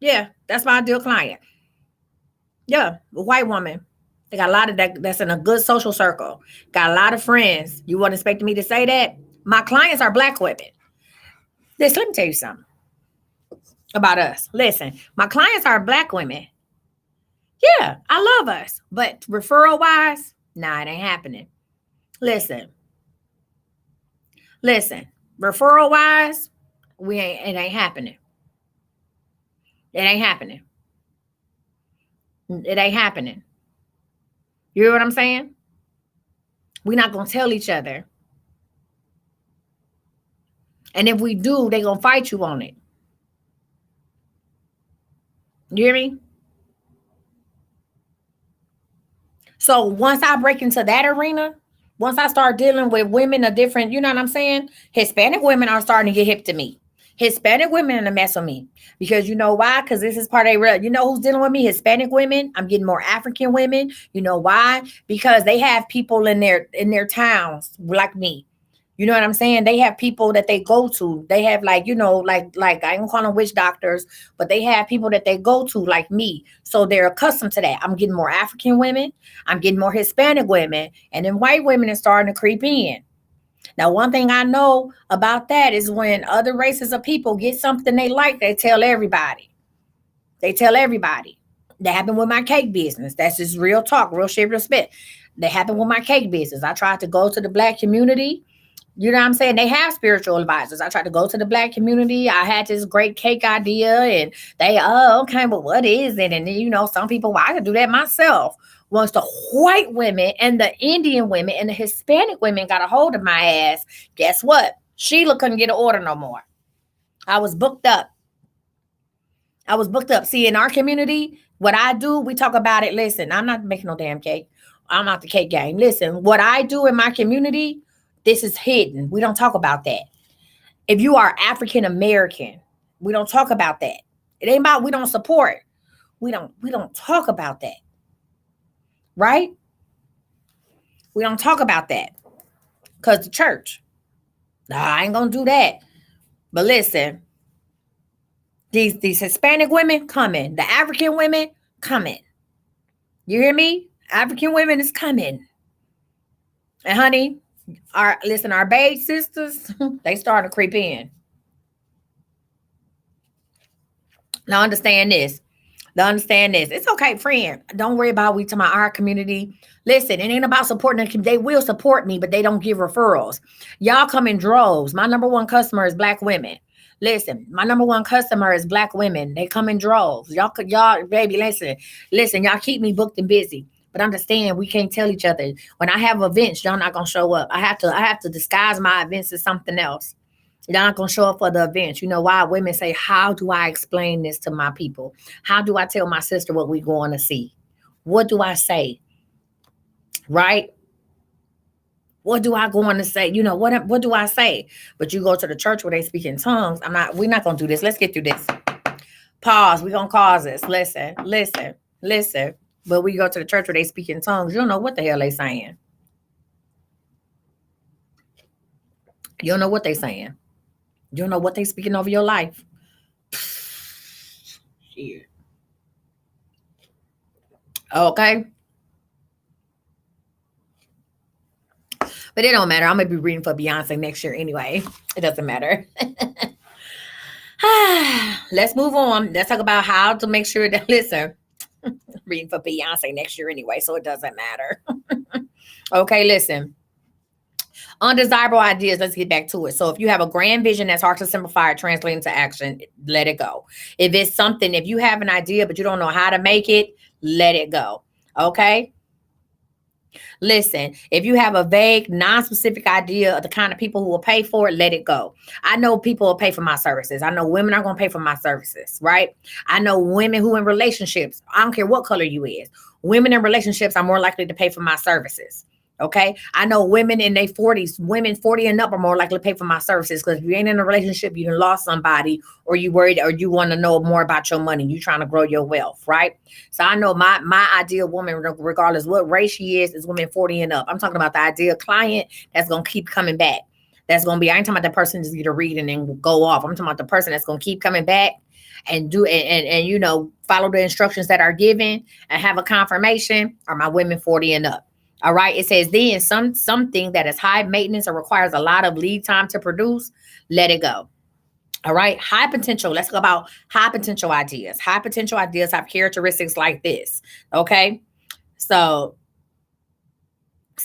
Yeah, that's my ideal client. Yeah, a white woman. They got a lot of that's in a good social circle. Got a lot of friends. You weren't expecting me to say that? My clients are black women. Listen, let me tell you something about us. Listen, my clients are black women. Yeah, I love us. But referral wise, nah, it ain't happening. Listen, listen, referral wise, it ain't happening. It ain't happening. It ain't happening. You hear what I'm saying? We're not gonna tell each other. And if we do, they gonna fight you on it. You hear me? So once I break into that arena, once I start dealing with women of different, you know what I'm saying? Hispanic women are starting to get hip to me. Hispanic women are a mess with me because you know why? Because this is part of real. You know who's dealing with me? Hispanic women. I'm getting more African women. You know why? Because they have people in their towns like me. You know what I'm saying? They have people that they go to. They have like, you know, like I ain't call them witch doctors, but they have people that they go to like me. So they're accustomed to that. I'm getting more African women. I'm getting more Hispanic women. And then white women are starting to creep in. Now, one thing I know about that is when other races of people get something they like, they tell everybody. They tell everybody. That happened with my cake business. That's just real talk, real shit, respect. That happened with my cake business. I tried to go to the black community. You know what I'm saying? They have spiritual advisors. I tried to go to the black community. I had this great cake idea, and they, oh, okay, but what is it? And then, you know, some people, well, I could do that myself. Once the white women and the Indian women and the Hispanic women got a hold of my ass, guess what? Sheila couldn't get an order no more. I was booked up. I was booked up. See, in our community, what I do, we talk about it. Listen, I'm not making no damn cake. I'm not the cake game. Listen, what I do in my community, this is hidden. We don't talk about that. If you are African American, we don't talk about that. It ain't about we don't support. We don't talk about that. Right? We don't talk about that. Cause the church. Nah, I ain't gonna do that. But listen, these Hispanic women coming. The African women coming. You hear me? African women is coming. And honey, our babe sisters, they starting to creep in. Now understand this. Now understand this. It's okay, friend. Don't worry about we to my our community. Listen, it ain't about supporting them. They will support me, but they don't give referrals. Y'all come in droves. My number one customer is black women. Listen, my number one customer is black women. They come in droves. Y'all, baby, listen, y'all keep me booked and busy. But understand, we can't tell each other. When I have events, y'all not gonna show up. I have to disguise my events as something else. You're not gonna show up for the events. You know why? Women say, how do I explain this to my people? How do I tell my sister what we're going to see? What do I say? Right? What do I go on to say? You know, what do I say? But you go to the church where they speak in tongues. We're not gonna do this. Let's get through this. Pause. We're gonna cause this. Listen. But we go to the church where they speak in tongues. You don't know what the hell they saying. You don't know what they saying. You don't know what they speaking over your life. Shit. Okay. But it don't matter. I'm gonna be reading for Beyonce next year anyway. It doesn't matter. Let's move on. Let's talk about how to make sure that listen. Reading for Beyonce next year anyway, so it doesn't matter. Okay, listen. Undesirable ideas. Let's get back to it. So if you have a grand vision that's hard to simplify or translate into action, let it go. If you have an idea but you don't know how to make it, let it go. Okay. Listen, if you have a vague, non-specific idea of the kind of people who will pay for it, let it go. I know people will pay for my services. I know women are going to pay for my services, right? I know women who in relationships, I don't care what color you is, women in relationships are more likely to pay for my services. Okay. I know women in their 40s, women 40 and up are more likely to pay for my services because if you ain't in a relationship, you done lost somebody or you worried or you want to know more about your money. You trying to grow your wealth, right? So I know my ideal woman, regardless what race she is women 40 and up. I'm talking about the ideal client that's going to keep coming back. That's going to be, I ain't talking about the person just get a read and then go off. I'm talking about the person that's going to keep coming back and do and you know, follow the instructions that are given and have a confirmation are my women 40 and up. All right. It says then something that is high maintenance or requires a lot of lead time to produce, let it go. All right. High potential. Let's go about high potential ideas. High potential ideas have characteristics like this. Okay. So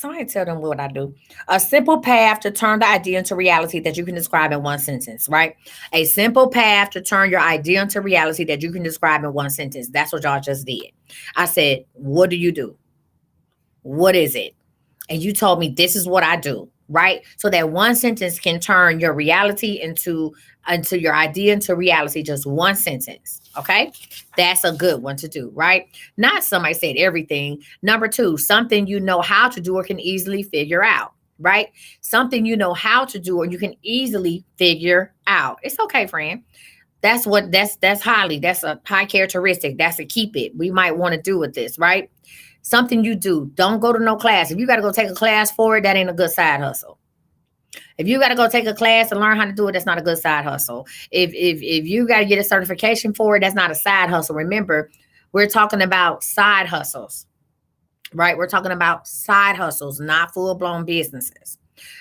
I tell them what I do. A simple path to turn the idea into reality that you can describe in one sentence, right? A simple path to turn your idea into reality that you can describe in one sentence. That's what y'all just did. I said, what do you do? What is it? And you told me this is what I do. right? So that one sentence can turn your reality into your idea into reality. Just one sentence. Okay. That's a good one to do, right? Not somebody said everything. Number two, something you know how to do or can easily figure out, right? Something you know how to do or you can easily figure out. It's okay, friend. That's a high characteristic. That's a keep it. We might want to do with this, right? Something you do. Don't go to no class. If you got to go take a class for it, that ain't a good side hustle. If you got to go take a class and learn how to do it, that's not a good side hustle. If you got to get a certification for it, that's not a side hustle. Remember, we're talking about side hustles, right? We're talking about side hustles, not full blown businesses.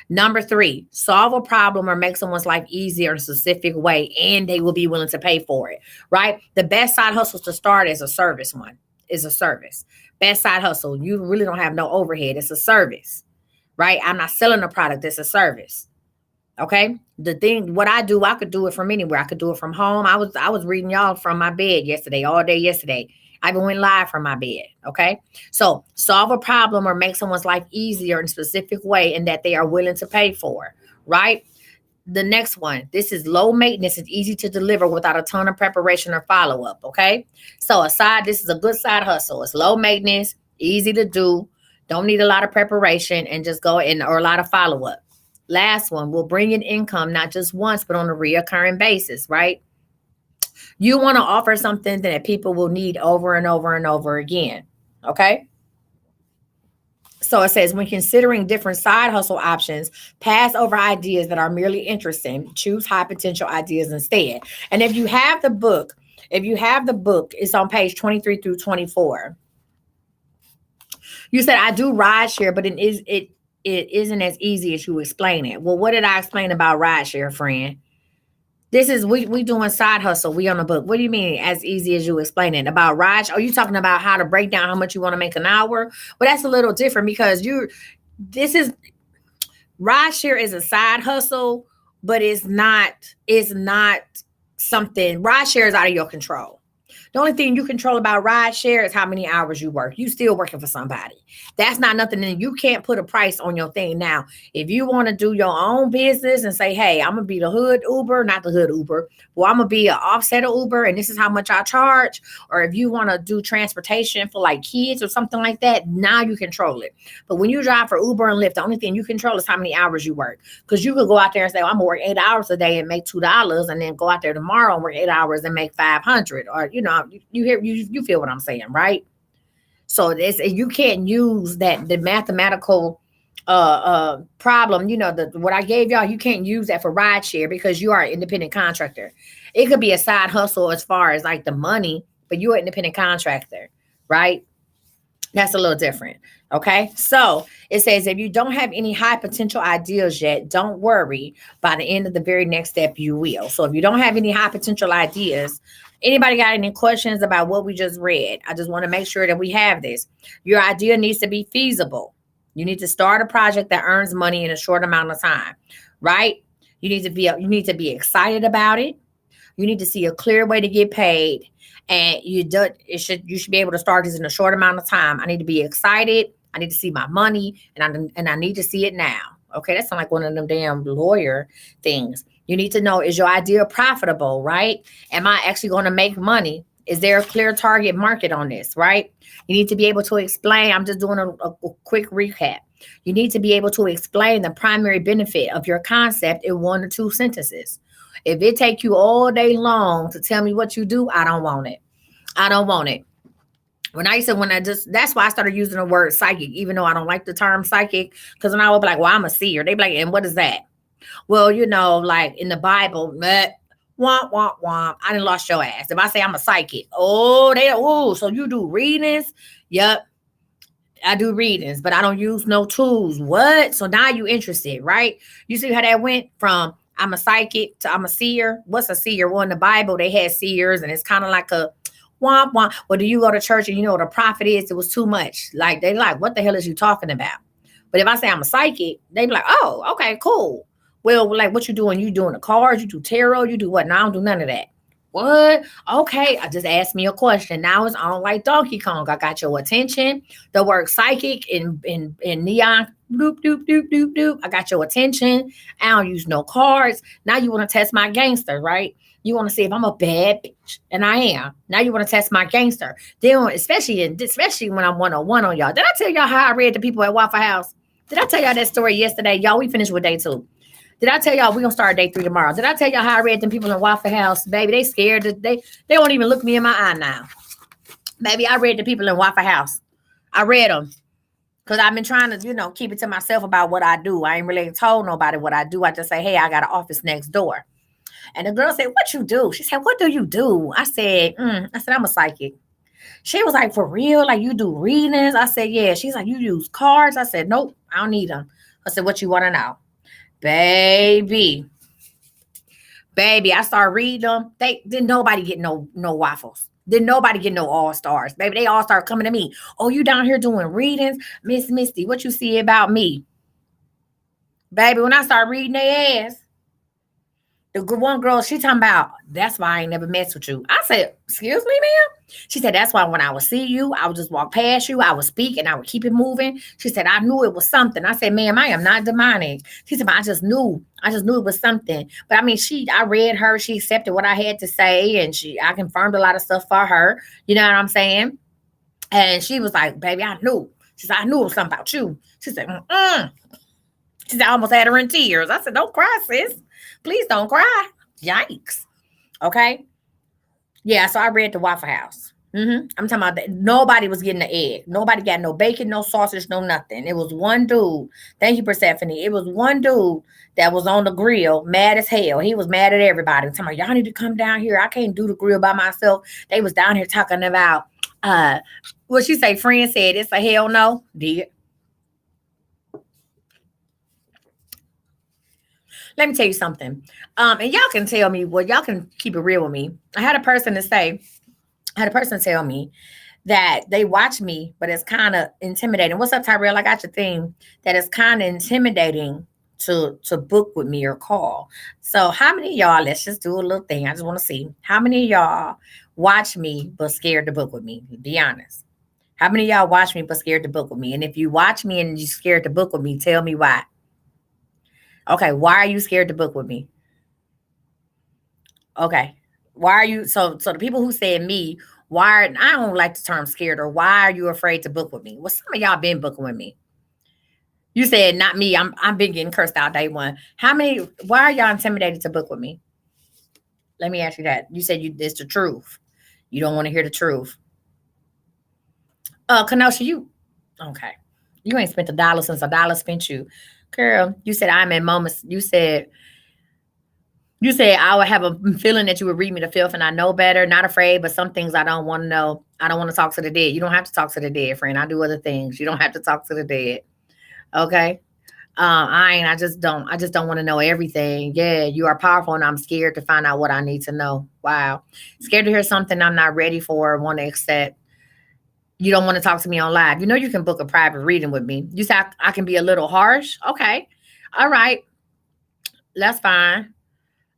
Number three, solve a problem or make someone's life easier in a specific way, and they will be willing to pay for it, right? The best side hustle to start is a service one, is a service. Best side hustle, you really don't have no overhead. It's a service, right? I'm not selling a product, it's a service. Okay. The thing, what I do, I could do it from anywhere. I could do it from home. I was reading y'all from my bed yesterday, all day yesterday. I even went live from my bed. Okay. So solve a problem or make someone's life easier in a specific way and that they are willing to pay for. Right. The next one, this is low maintenance. It's easy to deliver without a ton of preparation or follow up. Okay. So this is a good side hustle. It's low maintenance, easy to do. Don't need a lot of preparation and just go in or a lot of follow up. Last one, will bring in income, not just once, but on a reoccurring basis, right? You want to offer something that people will need over and over and over again. Okay. So it says, when considering different side hustle options, pass over ideas that are merely interesting, choose high potential ideas instead. And if you have the book, it's on page 23 through 24. You said, I do ride share, but it isn't as easy as you explain it. Well, what did I explain about rideshare, friend? This is we doing side hustle. We on the book. What do you mean as easy as you explain it? About ride? Are you talking about how to break down how much you want to make an hour? Well, that's a little different because this is rideshare is a side hustle, but it's not something. Rideshare is out of your control. The only thing you control about ride share is how many hours you work. You still working for somebody. That's not nothing. And you can't put a price on your thing. Now, if you want to do your own business and say, hey, I'm going to be the hood Uber, not the hood Uber. Well, I'm going to be an offset of Uber and this is how much I charge. Or if you want to do transportation for like kids or something like that, now you control it. But when you drive for Uber and Lyft, the only thing you control is how many hours you work. Because you could go out there and say, well, I'm going to work 8 hours a day and make $2 and then go out there tomorrow and work 8 hours and make 500. Or, you feel what I'm saying, right? So you can't use the mathematical problem, what I gave y'all, you can't use that for ride share because you are an independent contractor. It could be a side hustle as far as like the money, but you're an independent contractor, right? That's a little different. Okay. So it says, if you don't have any high potential ideas yet, don't worry. By the end of the very next step, you will. So if you don't have any high potential ideas, anybody got any questions about what we just read? I just want to make sure that we have this. Your idea needs to be feasible. You need to start a project that earns money in a short amount of time, right? You need to be excited about it. You need to see a clear way to get paid. And you should be able to start this in a short amount of time. I need to be excited. I need to see my money and I need to see it now. Okay, that sounds like one of them damn lawyer things. You need to know, is your idea profitable, right? Am I actually going to make money? Is there a clear target market on this, right? You need to be able to explain. I'm just doing a quick recap. You need to be able to explain the primary benefit of your concept in 1 or 2 sentences. If it take you all day long to tell me what you do, I don't want it. I don't want it. That's why I started using the word psychic, even though I don't like the term psychic, because when I would be like, well, I'm a seer. They'd be like, and what is that? Well, like in the Bible, womp, womp, womp. I done lost your ass. If I say I'm a psychic, so you do readings? Yep. I do readings, but I don't use no tools. What? So now you interested, right? You see how that went from I'm a psychic to I'm a seer. What's a seer? Well, in the Bible, they had seers, and it's kind of like a womp womp. Well, do you go to church and you know what a prophet is? It was too much. Like they like, what the hell is you talking about? But if I say I'm a psychic, they be like, oh, okay, cool. Well, like what you doing? You doing the cards? You do tarot? You do what? No, I don't do none of that. What? Okay, I just asked me a question. Now it's on like Donkey Kong. I got your attention. The word psychic in neon. Doop, doop, doop, doop, doop. I got your attention. I don't use no cards. Now you want to test my gangster, right? You want to see if I'm a bad bitch, and I am. Now you want to test my gangster. Then, especially when I'm 101 on y'all. Did I tell y'all how I read the people at Waffle House? Did I tell y'all that story yesterday? Y'all, we finished with day 2. Did I tell y'all we gonna start day 3 tomorrow? Did I tell y'all how I read them people in Waffle House? Baby, they scared. They won't even look me in my eye now. Baby, I read the people in Waffle House. I read them. Because I've been trying to, keep it to myself about what I do. I ain't really told nobody what I do. I just say, hey, I got an office next door. And the girl said, what you do? She said, what do you do? I said, I'm a psychic. She was like, for real? Like you do readings? I said, yeah. She's like, you use cards? I said, nope, I don't need them. I said, what you want to know? Baby, I started reading them. They didn't nobody get no waffles. Didn't nobody get no all stars. Baby, they all start coming to me. Oh, you down here doing readings? Miss Misty, what you see about me? Baby, when I start reading their ass, the one girl, she talking about, that's why I ain't never mess with you. I said, excuse me, ma'am? She said, that's why when I would see you, I would just walk past you, I would speak, and I would keep it moving. She said, I knew it was something. I said, ma'am, I am not demonic. She said, I just knew it was something. But I mean, I read her, she accepted what I had to say, and I confirmed a lot of stuff for her. You know what I'm saying? And she was like, baby, I knew. She said, I knew it was something about you. She said, She said, I almost had her in tears. I said, don't cry, sis. Please don't cry. Yikes. Okay. Yeah, so I read the Waffle House. I'm talking about that. Nobody was getting the egg. Nobody got no bacon, no sausage, no nothing. It was one dude. Thank you, Persephone. It was one dude that was on the grill, mad as hell. He was mad at everybody. Talking about, y'all need to come down here. I can't do the grill by myself. They was down here talking about, what she say? Friend said, it's a hell no. Did. Let me tell you something. And y'all can tell me, well, y'all can keep it real with me. I had a person tell me that they watch me, but it's kind of intimidating. What's up, Tyrell? I got your thing. That it's kind of intimidating to book with me or call. So how many of y'all, let's just do a little thing. I just want to see how many of y'all watch me but scared to book with me. Be honest. How many of y'all watch me but scared to book with me? And if you watch me and you're scared to book with me, tell me why. Okay, why are you scared to book with me? Okay. Why are you so the people who said me, I don't like the term scared, or why are you afraid to book with me? Well, some of y'all been booking with me. You said not me. I'm been getting cursed out day 1. Why are y'all intimidated to book with me? Let me ask you that. You said it's the truth. You don't want to hear the truth. Kenosha, okay. You ain't spent $1 since $1 spent you. Girl, you said I'm in moments. You said I would have a feeling that you would read me to filth, and I know better, not afraid, but some things I don't want to know. I don't want to talk to the dead. You don't have to talk to the dead, friend. I do other things. You don't have to talk to the dead. Okay. I just don't want to know everything. Yeah, you are powerful, and I'm scared to find out what I need to know. Wow. Scared to hear something I'm not ready for or want to accept. You don't want to talk to me on live. You can book a private reading with me. You say I can be a little harsh. Okay. All right. That's fine.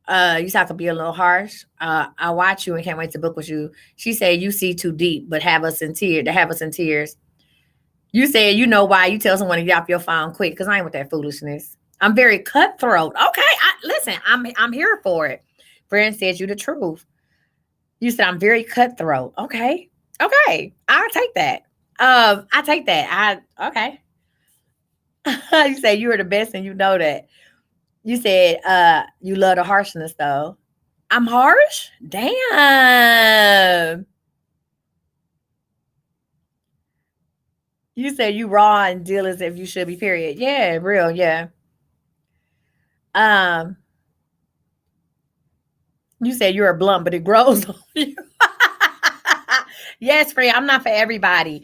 You say I could be a little harsh. I watch you and can't wait to book with you. She said you see too deep, but have us in tears. You said you know why. You tell someone to get off your phone quick, because I ain't with that foolishness. I'm very cutthroat. Okay, listen. I'm here for it. Friend says you the truth. You said I'm very cutthroat. Okay, I'll take that. I take that. Okay. You say you are the best, and you know that. You said you love the harshness, though. I'm harsh? Damn. You said you raw and deal as if you should be, period. Yeah, real, yeah. Um, you said you're a blunt, but it grows on you. Yes, friend, I'm not for everybody.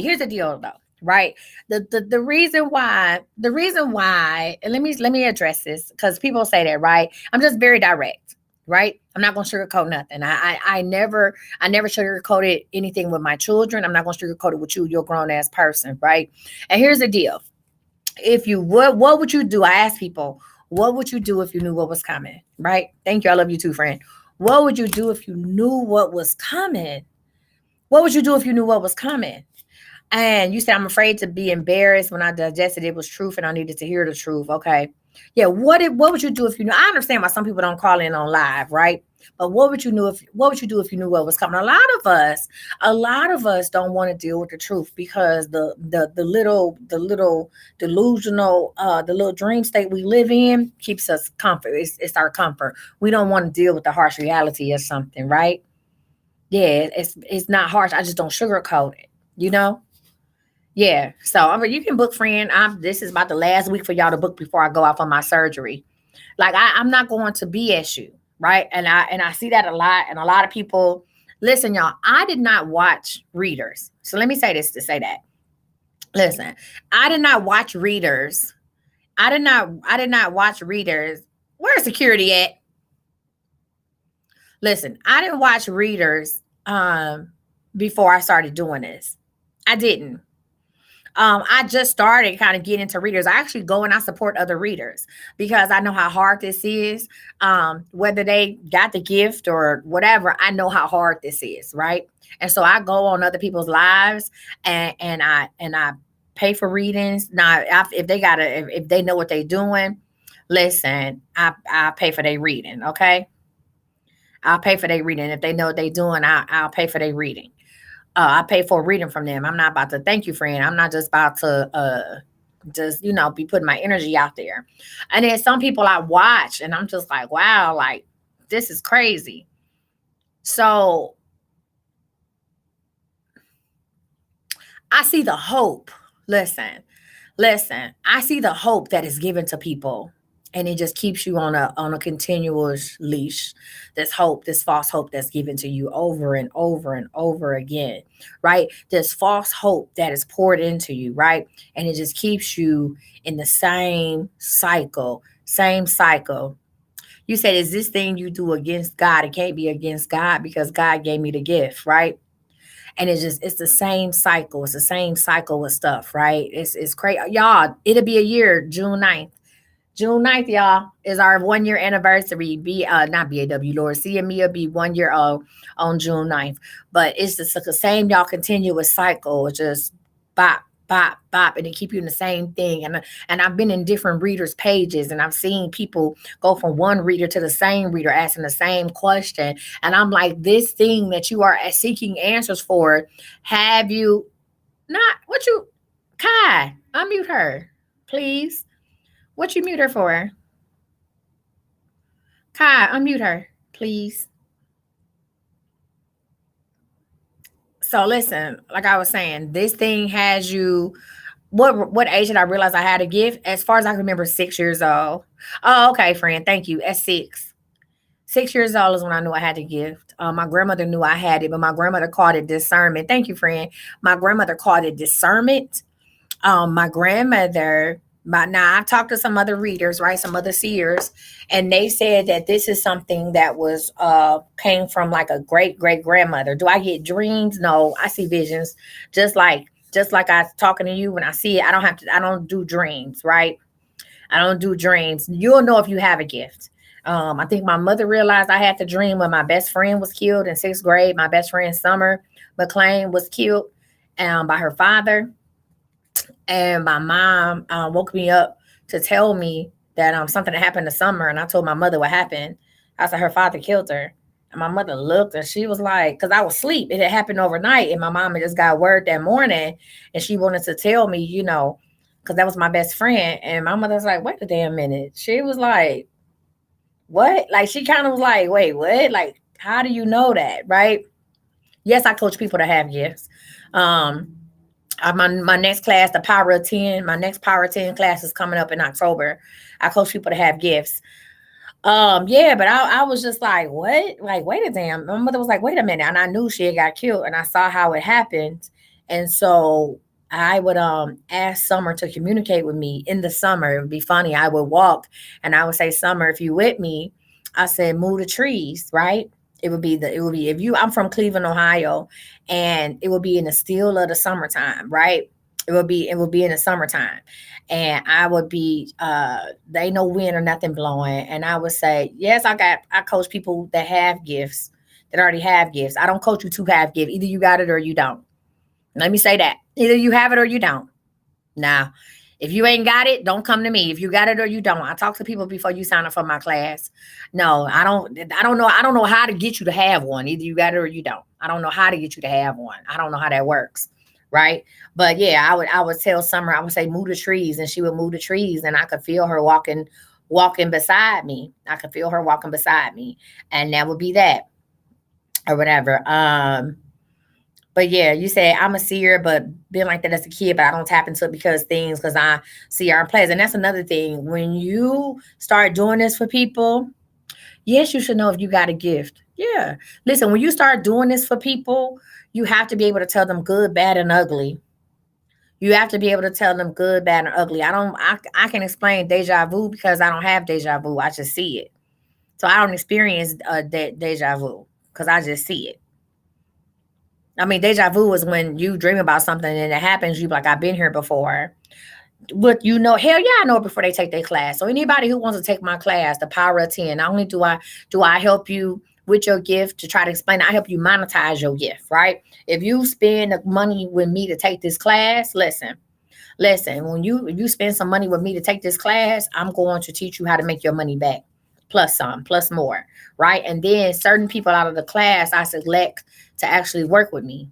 Here's the deal, though, right? The reason why, and let me address this, because people say that, right? I'm just very direct, right? I'm not gonna sugarcoat nothing. I never sugarcoated anything with my children. I'm not gonna sugarcoat it with you. You're a grown ass person, right? And here's the deal. If you would, what would you do? I ask people, what would you do if you knew what was coming? Right? Thank you. I love you too, friend. What would you do if you knew what was coming? What would you do if you knew what was coming? And you said, I'm afraid to be embarrassed. When I digested it was truth and I needed to hear the truth. Okay. Yeah. What would you do if you knew? I understand why some people don't call in on live, right? But what would you do if you knew what was coming? A lot of us don't want to deal with the truth because the little delusional, the little dream state we live in keeps us comfort. It's our comfort. We don't want to deal with the harsh reality of something, right? Yeah, it's not harsh. I just don't sugarcoat it, you know? Yeah. So I mean, you can book, friend. This is about the last week for y'all to book before I go off on my surgery. Like I'm not going to BS you, right? And I see that a lot. And a lot of people listen, y'all. I did not watch Readers. So let me say this to say that. Listen, I did not watch Readers. I did not watch Readers. Where's security at? Listen, I didn't watch Readers before I started doing this. I didn't. I just started kind of getting into Readers. I actually go and I support other readers because I know how hard this is. Whether they got the gift or whatever, I know how hard this is, right? And so I go on other people's lives and I pay for readings. Now, if they if they know what they're doing, listen, I pay for their reading. Okay, I'll pay for their reading. If they know what they're doing, I'll pay for their reading. I pay for a reading from them. I'm not about to thank you, friend. I'm not just about to just be putting my energy out there. And then some people I watch and I'm just like, wow, like this is crazy. So I see the hope. Listen, listen, I see the hope that is given to people. And it just keeps you on a continuous leash. This hope, this false hope that's given to you over and over and over again, right? This false hope that is poured into you, right? And it just keeps you in the same cycle, same cycle. You said, is this thing you do against God? It can't be against God because God gave me the gift, right? And it's the same cycle. It's the same cycle with stuff, right? It's crazy. Y'all, it'll be a year, June 9th. June 9th, y'all, is our 1 year anniversary. Not BAW, Lord. C and me will be 1 year old on June 9th. But it's just the same, y'all, continuous cycle. It's just bop, bop, bop, and they keep you in the same thing. And I've been in different readers' pages and I've seen people go from one reader to the same reader asking the same question. And I'm like, this thing that you are seeking answers for, have you not what you Kai, unmute her, please. What you mute her for? Kai, unmute her, please. So listen, like I was saying, this thing has you. What age did I realize I had a gift? As far as I can remember, 6 years old. Oh, okay, friend. Thank you. At 6. 6 years old is when I knew I had the gift. My grandmother knew I had it, but my grandmother called it discernment. Thank you, friend. My grandmother called it discernment. My grandmother, now I've talked to some other readers, right? Some other seers, and they said that this is something that was came from like a great grandmother. Do I get dreams? No, I see visions. Just like I was talking to you when I see it, I don't do dreams, right? I don't do dreams. You'll know if you have a gift. I think my mother realized I had the dream when my best friend was killed in 6th grade. My best friend Summer McLean was killed by her father. And my mom woke me up to tell me that something had happened to Summer, and I told my mother what happened. I said her father killed her, and my mother looked, and she was like, "Because I was asleep, it had happened overnight, and my mom had just got word that morning, and she wanted to tell me, because that was my best friend." And my mother was like, "Wait a damn minute." She was like, "What?" Like she kind of was like, "Wait, what? Like, how do you know that?" Right? Yes, I coach people to have gifts. Um, my next class, the Power of 10, my next Power of 10 class is coming up in October. I coach people to have gifts. Yeah, but I was just like, what? Like, wait a damn. My mother was like, wait a minute. And I knew she had got killed and I saw how it happened. And so I would ask Summer to communicate with me in the summer. It would be funny. I would walk and I would say, Summer, if you with me, I said, move the trees, right? It would be if you I'm from Cleveland, Ohio, and it would be in the still of the summertime, right? It would be in the summertime. And I would be they no wind or nothing blowing. And I would say, yes, I coach people that have gifts, that already have gifts. I don't coach you to have gift. Either you got it or you don't. Let me say that. Either you have it or you don't. Now, if you ain't got it, don't come to me. If you got it or you don't, I talk to people before you sign up for my class. No, I don't. I don't know. I don't know how to get you to have one. Either you got it or you don't. I don't know how to get you to have one. I don't know how that works, right? But yeah, I would tell Summer. I would say move the trees, and she would move the trees, and I could feel her walking beside me. I could feel her walking beside me, and that would be that or whatever. But yeah, you say I'm a seer, but being like that as a kid, but I don't tap into it because I see our plays. And that's another thing. When you start doing this for people, yes, you should know if you got a gift. Yeah. Listen, when you start doing this for people, you have to be able to tell them good, bad, and ugly. You have to be able to tell them good, bad, and ugly. I can explain deja vu because I don't have deja vu. I just see it. So I don't experience deja vu because I just see it. I mean, deja vu is when you dream about something and it happens. You be like, I've been here before. But hell yeah, I know it before they take their class. So anybody who wants to take my class, the power of 10, not only do I help you with your gift to try to explain, I help you monetize your gift, right? If you spend the money with me to take this class, listen, when you spend some money with me to take this class, I'm going to teach you how to make your money back. Plus some, plus more, right? And then certain people out of the class I select to actually work with me.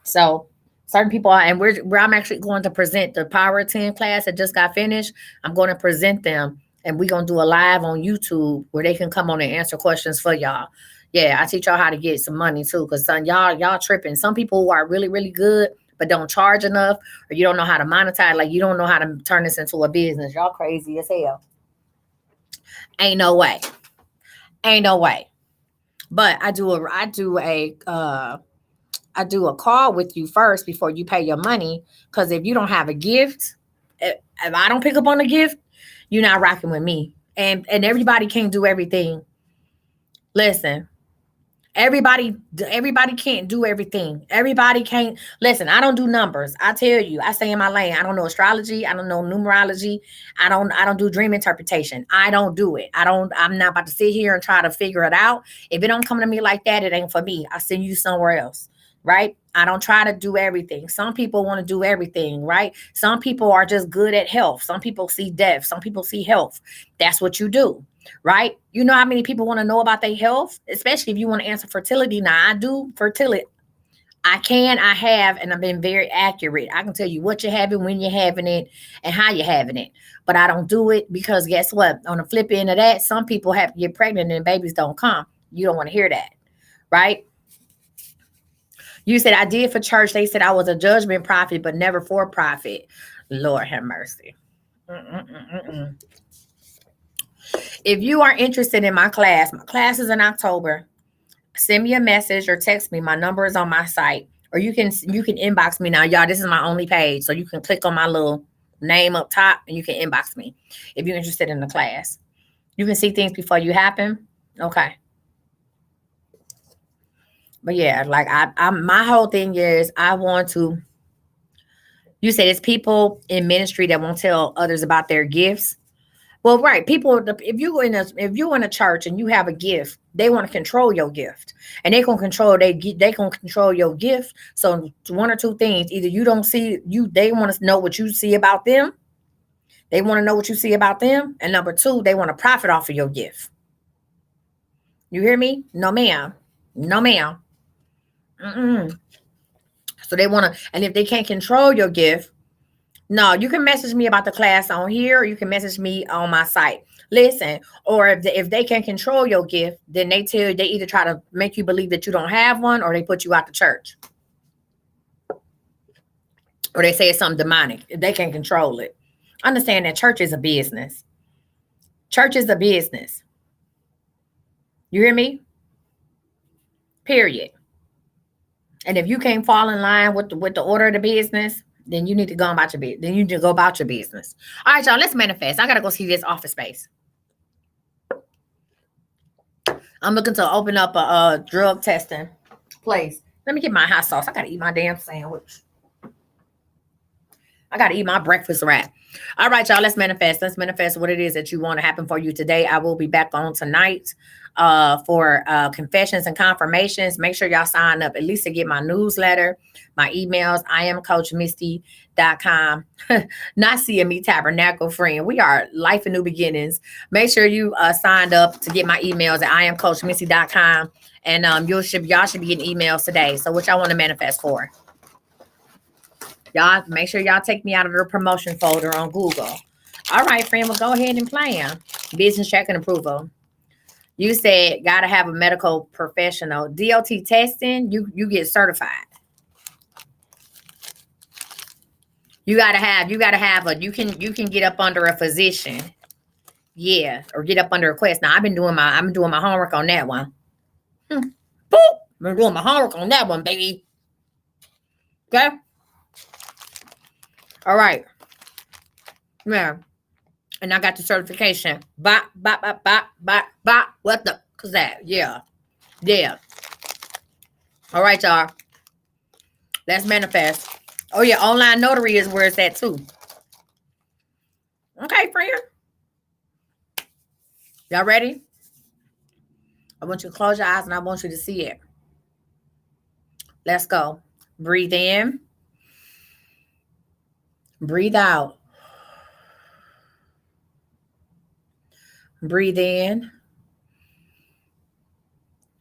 So certain people are, and I'm actually going to present the Power of 10 class that just got finished. I'm going to present them, and we're gonna do a live on YouTube where they can come on and answer questions for y'all. Yeah, I teach y'all how to get some money too, because son, y'all tripping. Some people who are really, really good but don't charge enough, or you don't know how to monetize, like you don't know how to turn this into a business. Y'all crazy as hell. Ain't no way. Ain't no way. But I do a call with you first before you pay your money. Because if you don't have a gift, if I don't pick up on the gift, you're not rocking with me. And everybody can't do everything. Listen, everybody can't do everything. Everybody can't listen. I don't do numbers. I tell you, I stay in my lane. I don't know astrology. I don't know numerology. I don't do dream interpretation. I don't do it. I'm not about to sit here and try to figure it out. If it don't come to me like that, it ain't for me. I send you somewhere else. Right? I don't try to do everything. Some people want to do everything, right? Some people are just good at health. Some people see death. Some people see health. That's what you do, right? You know how many people want to know about their health, especially if you want to answer fertility. Now, I do fertility. I have, and I've been very accurate. I can tell you what you're having, when you're having it, and how you're having it. But I don't do it because guess what? On the flip end of that, some people have to get pregnant and babies don't come. You don't want to hear that, right? You said I did for church. They said I was a judgment prophet, but never for profit. Lord have mercy. Mm-mm-mm-mm. If you are interested in my class is in October. Send me a message or text me. My number is on my site, or you can inbox me now, y'all. This is my only page, so you can click on my little name up top and you can inbox me if you're interested in the class. You can see things before you happen. Okay. But yeah, like my whole thing is I want to. You say it's people in ministry that won't tell others about their gifts. Well, right, people. If you in a church and you have a gift, they want to control your gift, and they gonna control your gift. So one or two things: either you don't see you, they want to know what you see about them. They want to know what you see about them, and number two, they want to profit off of your gift. You hear me? No, ma'am. No, ma'am. Mm-mm. So they want to, and if they can't control your gift, no, you can message me about the class on here, or you can message me on my site. Listen, or if they can control your gift, then they either try to make you believe that you don't have one, or they put you out the church, or they say it's something demonic. If they can control it, understand that church is a business. Church is a business. You hear me? Period. And if you can't fall in line with the order of the business, then you need to go about your business. Then you need to go about your business. All right, y'all. Let's manifest. I gotta go see this office space. I'm looking to open up a drug testing place. Let me get my hot sauce. I gotta eat my damn sandwich. I got to eat my breakfast right. All right, y'all, let's manifest. Let's manifest what it is that you want to happen for you today. I will be back on tonight for confessions and confirmations. Make sure y'all sign up at least to get my newsletter, my emails. I am CoachMisty.com, not CME Tabernacle friend. We are Life and New Beginnings. Make sure you signed up to get my emails at IamCoachMisty.com. And y'all should be getting emails today. So what y'all want to manifest for? Y'all make sure y'all take me out of the promotion folder on Google. All right, friend, well, go ahead and plan. Business check and approval. You said gotta have a medical professional. DOT testing, you get certified. You gotta have you can get up under a physician. Yeah, or get up under a quest. Now I've been doing my homework on that one. Boop! I've been doing my homework on that one, baby. Okay? All right. Yeah. And I got the certification. What the is that? Yeah. Yeah. All right, y'all. Let's manifest. Oh, yeah. Online notary is where it's at, too. Okay, friend. Y'all ready? I want you to close your eyes and I want you to see it. Let's go. Breathe in. Breathe out. Breathe in.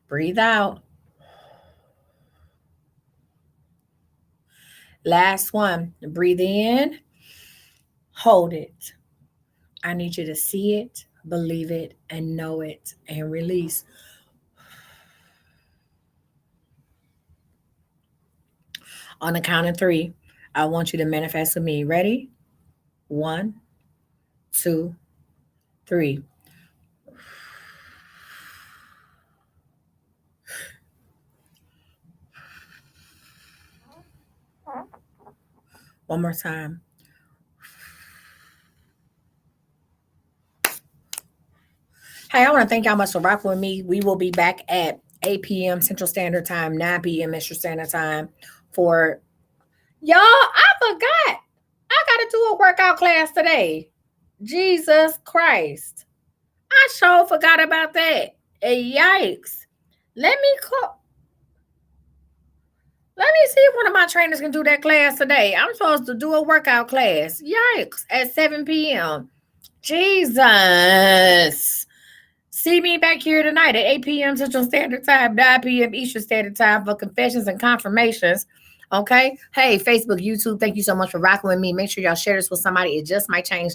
Breathe out. Last one. Breathe in. Hold it. I need you to see it, believe it, and know it, and release. On the count of 3, I want you to manifest with me. Ready? 1, 2, 3. One more time. Hey, I want to thank y'all much for rocking with me. We will be back at 8 p.m. Central Standard Time, 9 p.m. Eastern Standard Time for y'all. I forgot. I got to do a workout class today. Jesus Christ. I sure forgot about that. Yikes. Let me see if one of my trainers can do that class today. I'm supposed to do a workout class. Yikes. At 7 p.m. Jesus. See me back here tonight at 8 p.m. Central Standard Time, 9 p.m. Eastern Standard Time for confessions and confirmations. Okay? Hey, Facebook, YouTube, thank you so much for rocking with me. Make sure y'all share this with somebody. It just might change